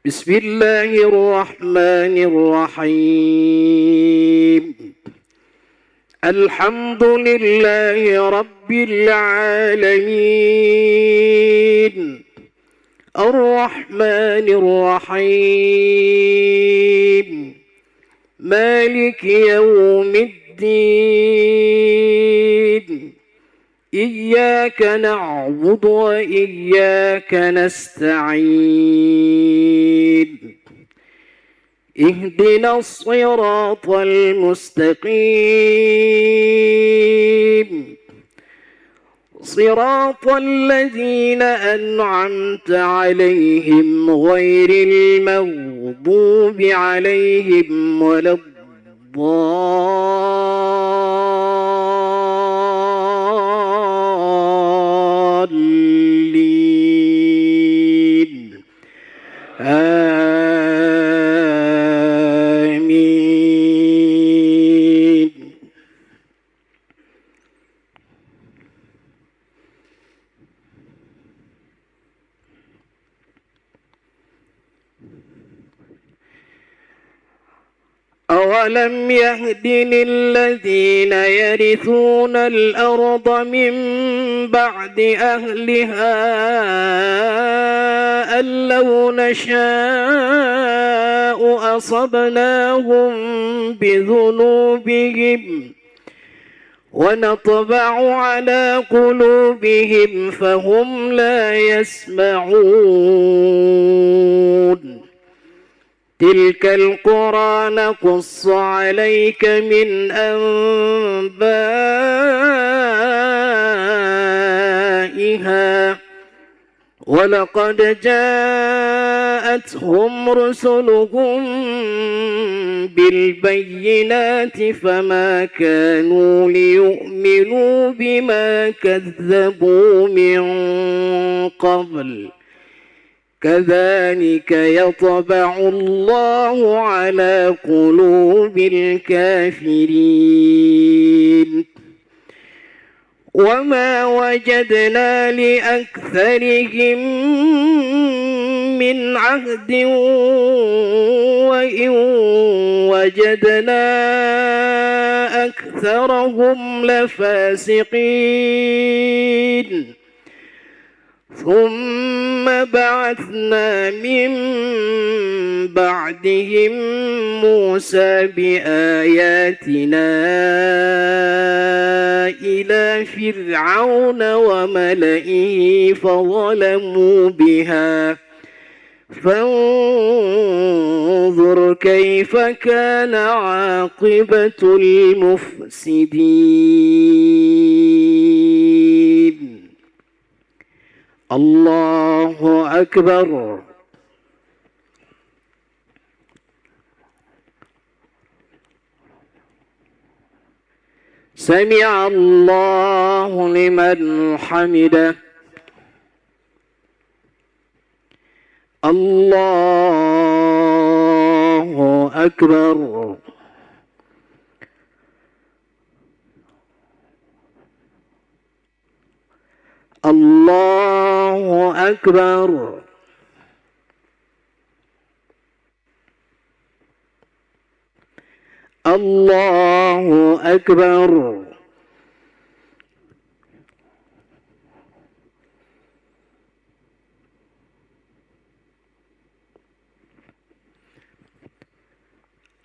بسم الله الرحمن الرحيم. الحمد لله رب العالمين الرحمن الرحيم مالك يوم الدين إياك نعبد وإياك نستعين اهدنا الصراط المستقيم صراط الذين أنعمت عليهم غير المغضوب عليهم ولا الضالين آمين. أولم يهد للذين يرثون الأرض من بعد أهلها أن لو نشاء أصبناهم بذنوبهم ونطبع على قلوبهم فهم لا يسمعون. تلك القرى نقص عليك من أنبائها ولقد جاءتهم رسلهم بالبينات فما كانوا ليؤمنوا بما كذبوا من قبل كذلك يطبع الله على قلوب الكافرين. وما وجدنا لأكثرهم من عهد وإن وجدنا أكثرهم لفاسقين ثم بعثنا من بعدهم موسى بآياتنا إلى فرعون وملئه فظلموا بها فانظر كيف كان عاقبة المفسدين. الله أكبر. سمع الله لمن حمده. الله أكبر. الله أكبر. الله أكبر.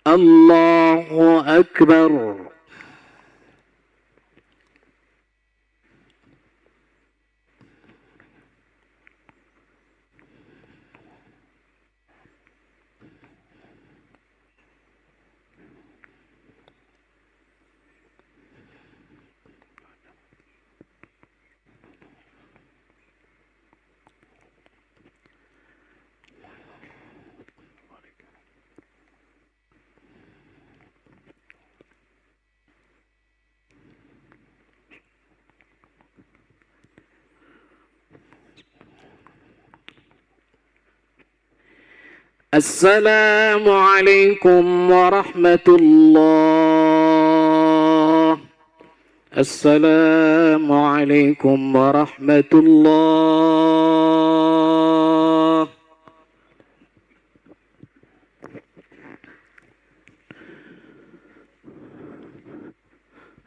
الله أكبر. السلام عليكم ورحمة الله. السلام عليكم ورحمة الله.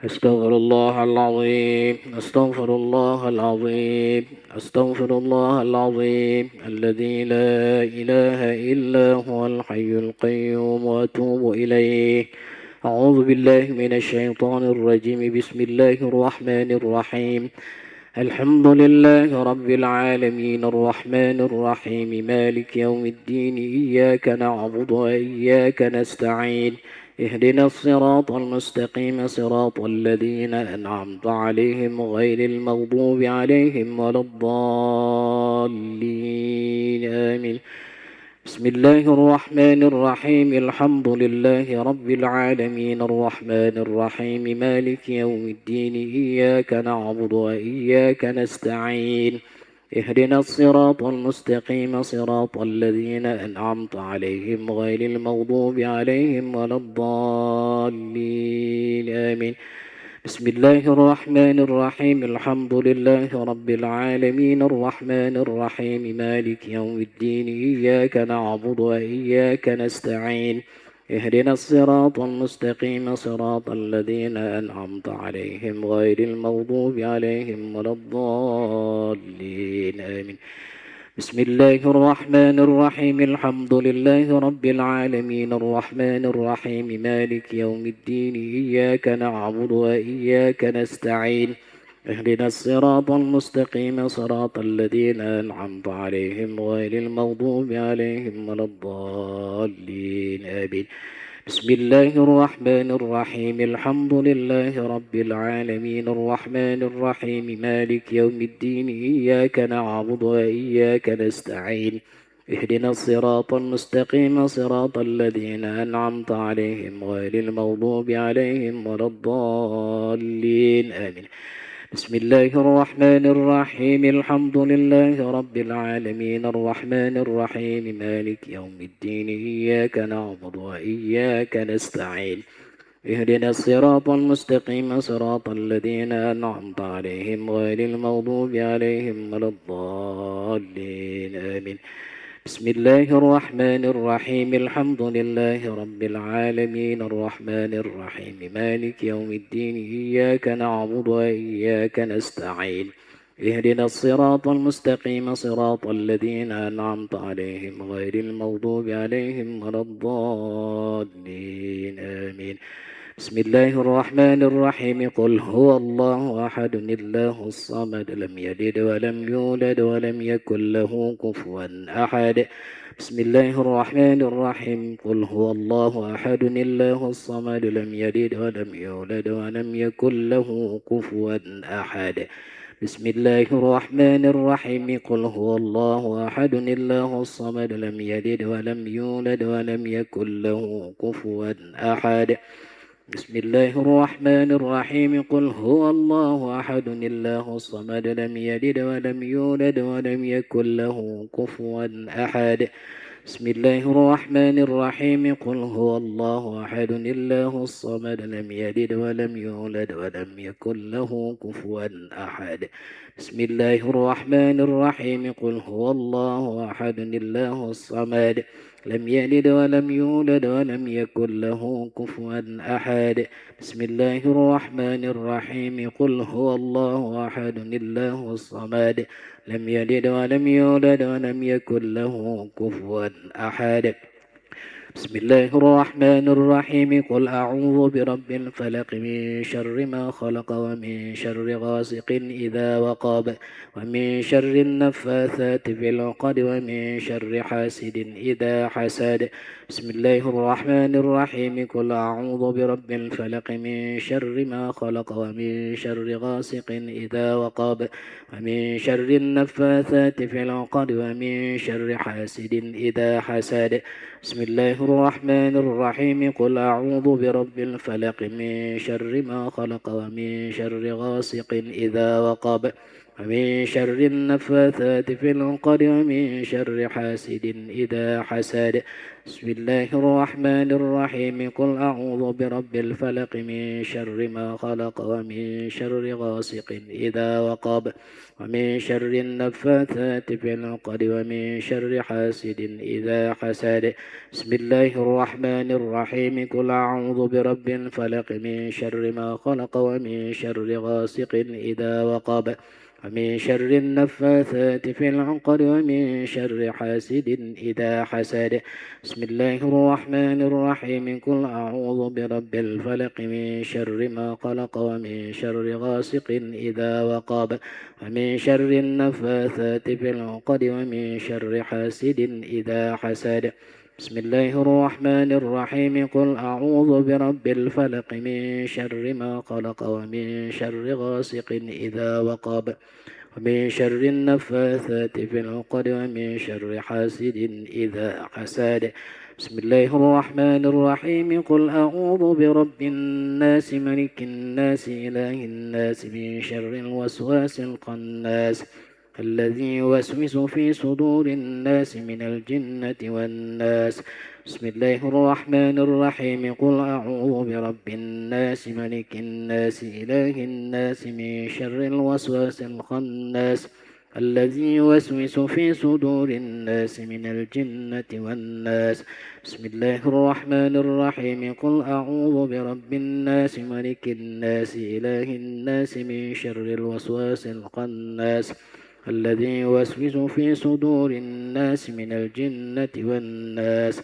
أستغفر الله العظيم. أستغفر الله العظيم. أستغفر الله العظيم الذي لا إله إلا هو الحي القيوم وأتوب إليه. أعوذ بالله من الشيطان الرجيم. بسم الله الرحمن الرحيم. الحمد لله رب العالمين الرحمن الرحيم مالك يوم الدين إياك نعبد وإياك نستعين اهدنا الصراط المستقيم صراط الذين أنعمت عليهم غير المغضوب عليهم ولا الضالين آمين. بسم الله الرحمن الرحيم. الحمد لله رب العالمين الرحمن الرحيم مالك يوم الدين إياك نعبد وإياك نستعين اهدنا الصراط المستقيم صراط الذين أنعمت عليهم غير المغضوب عليهم ولا الضالين آمين. بسم الله الرحمن الرحيم. الحمد لله رب العالمين الرحمن الرحيم مالك يوم الدين إياك نعبد وإياك نستعين اهدنا الصراط المستقيم صراط الذين أنعمت عليهم غير المغضوب عليهم ولا الضالين آمين. بسم الله الرحمن الرحيم. الحمد لله رب العالمين الرحمن الرحيم مالك يوم الدين إياك نعبد وإياك نستعين اهدنا الصراط المستقيم صراط الذين أنعمت عليهم غير المغضوب عليهم ولا الضالين آمين. بسم الله الرحمن الرحيم. الحمد لله رب العالمين الرحمن الرحيم مالك يوم الدين إياك نعبد وإياك نستعين اهدنا الصراط المستقيم صراط الذين أنعمت عليهم غير المغضوب عليهم ولا الضالين آمين. بسم الله الرحمن الرحيم. الحمد لله رب العالمين الرحمن الرحيم مالك يوم الدين إياك نعبد وإياك نستعين اهدنا الصراط المستقيم صراط الذين أنعمت عليهم غير المغضوب عليهم ولا الضالين آمين. بسم الله الرحمن الرحيم الحمد لله رب العالمين الرحمن الرحيم مالك يوم الدين إياك نعبد وإياك نستعين اهدنا الصراط المستقيم صراط الذين أنعمت عليهم غير المغضوب عليهم ولا الضالين آمين بسم الله الرحمن الرحيم قل هو الله أحد الله الصمد لم يلد ولم يولد ولم يكن له كفوا أحد بسم الله الرحمن الرحيم قل هو الله أحد الله الصمد لم يلد ولم يولد ولم يكن له كفوا أحد بسم الله الرحمن الرحيم قل هو الله أحد الله الصمد لم يلد ولم يولد ولم يكن له كفوا أحد بسم الله الرحمن الرحيم قل هو الله أحد الله الصمد لم يلد ولم يولد ولم يكن له كفوا أحد بسم الله الرحمن الرحيم قل هو الله أحد الله الصمد لم يلد ولم يولد ولم يكن له كفوا أحد بسم الله الرحمن الرحيم قل هو الله أحد الله الصمد لم يلد ولم يولد ولم يكن له كفوا أحد بسم الله الرحمن الرحيم قل هو الله أحد الله الصمد لم يلد ولم يولد ولم يكن له كفوا أحد بسم الله الرحمن الرحيم قل أعوذ برب الفلق من شر ما خلق ومن شر غاسق إذا وقب ومن شر النفاثات في العقد ومن شر حاسد إذا حسد بسم الله الرحمن الرحيم قل أعوذ برب الفلق من شر ما خلق ومن شر غاسق إذا وقب ومن شر النفاثات في العقد ومن شر حاسد إذا حسد بسم الله الرحمن الرحيم قل أعوذ برب الفلق من شر ما خلق ومن شر غاسق إذا وقب ومن شر النفاثات في العقد ومن شر حاسد إذا حسد بسم الله الرحمن الرحيم قل أعوذ برب الفلق من شر ما خلق ومن شر غاسق إذا وقب ومن شر النفاثات في العقد ومن شر حاسد إذا حسد بسم الله الرحمن الرحيم قل أعوذ برب الفلق من شر ما خلق ومن شر غاسق إذا وقب ومن شر النفاثات في العقد ومن شر حاسد إذا حسد بسم الله الرحمن الرحيم قل أعوذ برب الفلق من شر ما خلق ومن شر غاسق إذا وقب ومن شر النفاثات في العقد ومن شر حاسد إذا حسد بسم الله الرحمن الرحيم قل أعوذ برب الفلق من شر ما خلق ومن شر غاسق إذا وقب ومن شر النفاثات في العقد ومن شر حاسد إذا حسد بسم الله الرحمن الرحيم قل أعوذ برب الناس ملك الناس إله الناس من شر الوسواس الخناس الذي يوسوس في صدور الناس من الجنة والناس بسم الله الرحمن الرحيم قل أعوذ برب الناس ملك الناس إله الناس من شر الوسواس الخناس الذي يوسوس في صدور الناس من الجنة والناس بسم الله الرحمن الرحيم قل أعوذ برب الناس ملك الناس إله الناس من شر الوسواس الخناس الذي يوسوس في صدور الناس من الجنة والناس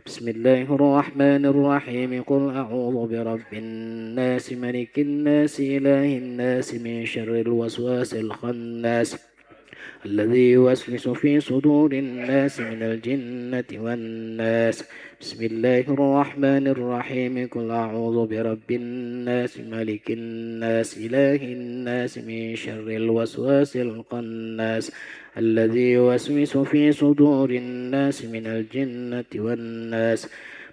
بسم الله الرحمن الرحيم قل أعوذ برب الناس ملك الناس إله الناس من شر الوسواس الخناس الذي يوسوس في صدور الناس من الجنة والناس بسم الله الرحمن الرحيم قل أعوذ برب الناس ملك الناس إله الناس من شر الوسواس الخناس الذي يوسوس في صدور الناس من الجنة والناس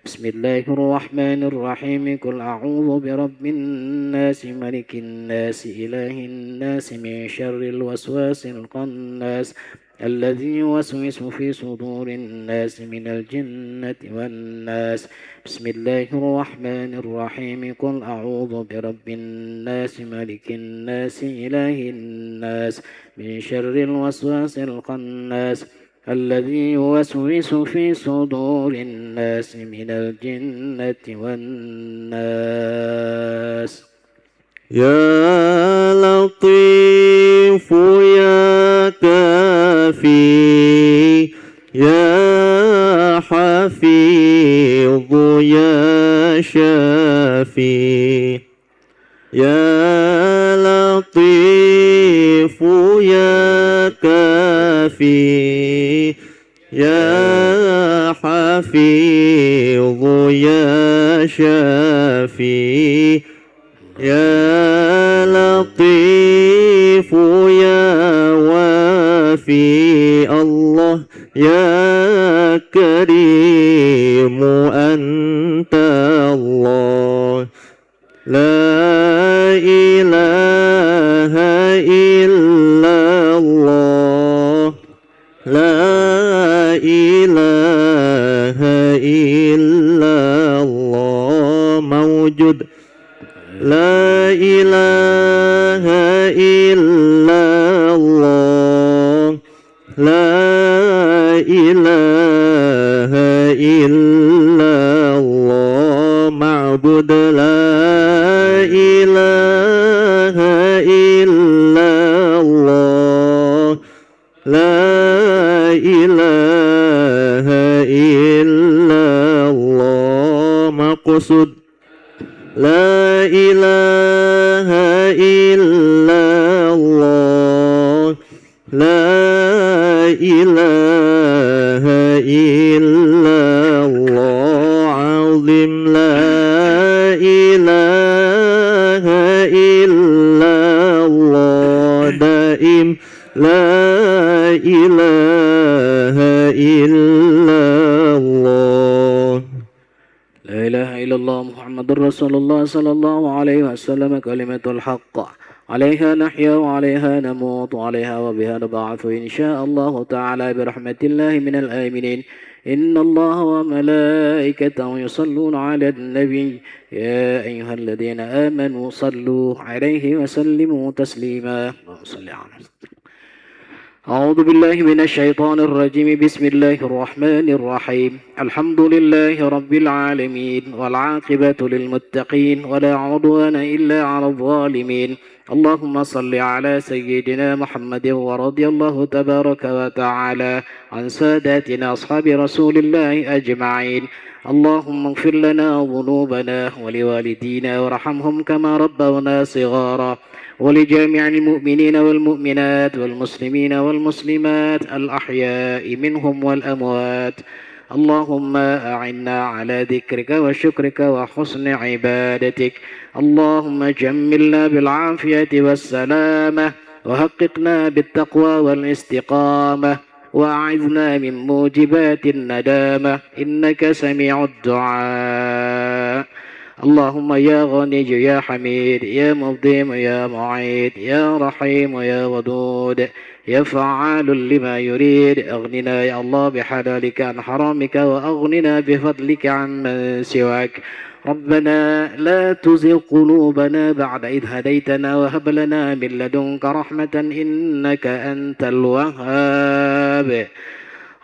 بسم الله الرحمن الرحيم قل أعوذ برب الناس ملك الناس إله الناس من شر الوسواس الخناس الذي يوسوس في صدور الناس من الجنة والناس بسم الله الرحمن الرحيم قل أعوذ برب الناس ملك الناس إله الناس من شر الوسواس الخناس الذي يوسوس في صدور الناس من الجنة والناس. يا لطيف يا كافي يا حفيظ يا شافي يا لطيف يا كافي يا حفيظ يا شافي يا لطيف يا وافي الله يا كريم أنت الله لا إله إلا الله لا إله إلا الله موجود لا إله إلا الله لا إله إلا الله معبود لا إله إلا الله لا إله إلا الله مقصود لا إله إلا الله لا إله إلا الله عظيم لا إله إلا الله دائم لا إله إلا الله لا إله إلا الله محمد رسول الله صلى الله عليه وسلم كلمة الحق عليها نحيا وعليها نموت وعليها وبها نبعث إن شاء الله تعالى برحمة الله من الآمنين إن الله وملائكته يصلون على النبي يا أيها الذين آمنوا صلوا عليه وسلموا تسليما اللهم صل على أعوذ بالله من الشيطان الرجيم بسم الله الرحمن الرحيم الحمد لله رب العالمين والعاقبة للمتقين ولا عدوان إلا على الظالمين اللهم صل على سيدنا محمد ورضي الله تبارك وتعالى عن ساداتنا أصحاب رسول الله أجمعين اللهم اغفر لنا ذنوبنا ولوالدينا وارحمهم كما ربونا صغارا ولجميع المؤمنين والمؤمنات والمسلمين والمسلمات الأحياء منهم والأموات اللهم أعنا على ذكرك وشكرك وحسن عبادتك اللهم جملنا بالعافية والسلامة وحققنا بالتقوى والاستقامة وأعذنا من موجبات الندامة إنك سميع الدعاء اللهم يا غني يا حميد يا مظلم يا معيد يا رحيم يا ودود يا فعال لما يريد اغننا يا الله بحلالك عن حرامك وأغننا بفضلك عن من سواك ربنا لا تزغ قلوبنا بعد إذ هديتنا وهب لنا من لدنك رحمة إنك أنت الوهاب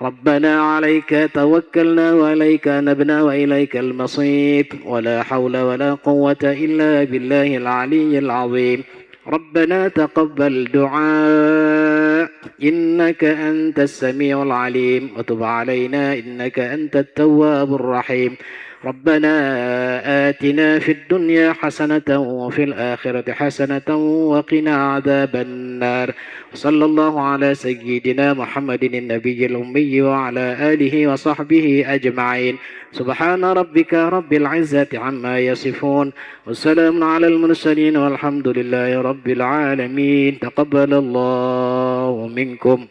ربنا عليك توكلنا وإليك نبنا وإليك المصير ولا حول ولا قوة إلا بالله العلي العظيم ربنا تقبل دعاء إنك أنت السميع العليم وتب علينا إنك أنت التواب الرحيم ربنا آتنا في الدنيا حسنة وفي الآخرة حسنة وقنا عذاب النار صلى الله على سيدنا محمد النبي الأمي وعلى آله وصحبه أجمعين سبحان ربك رب العزة عما يصفون والسلام على المرسلين والحمد لله رب العالمين تقبل الله منكم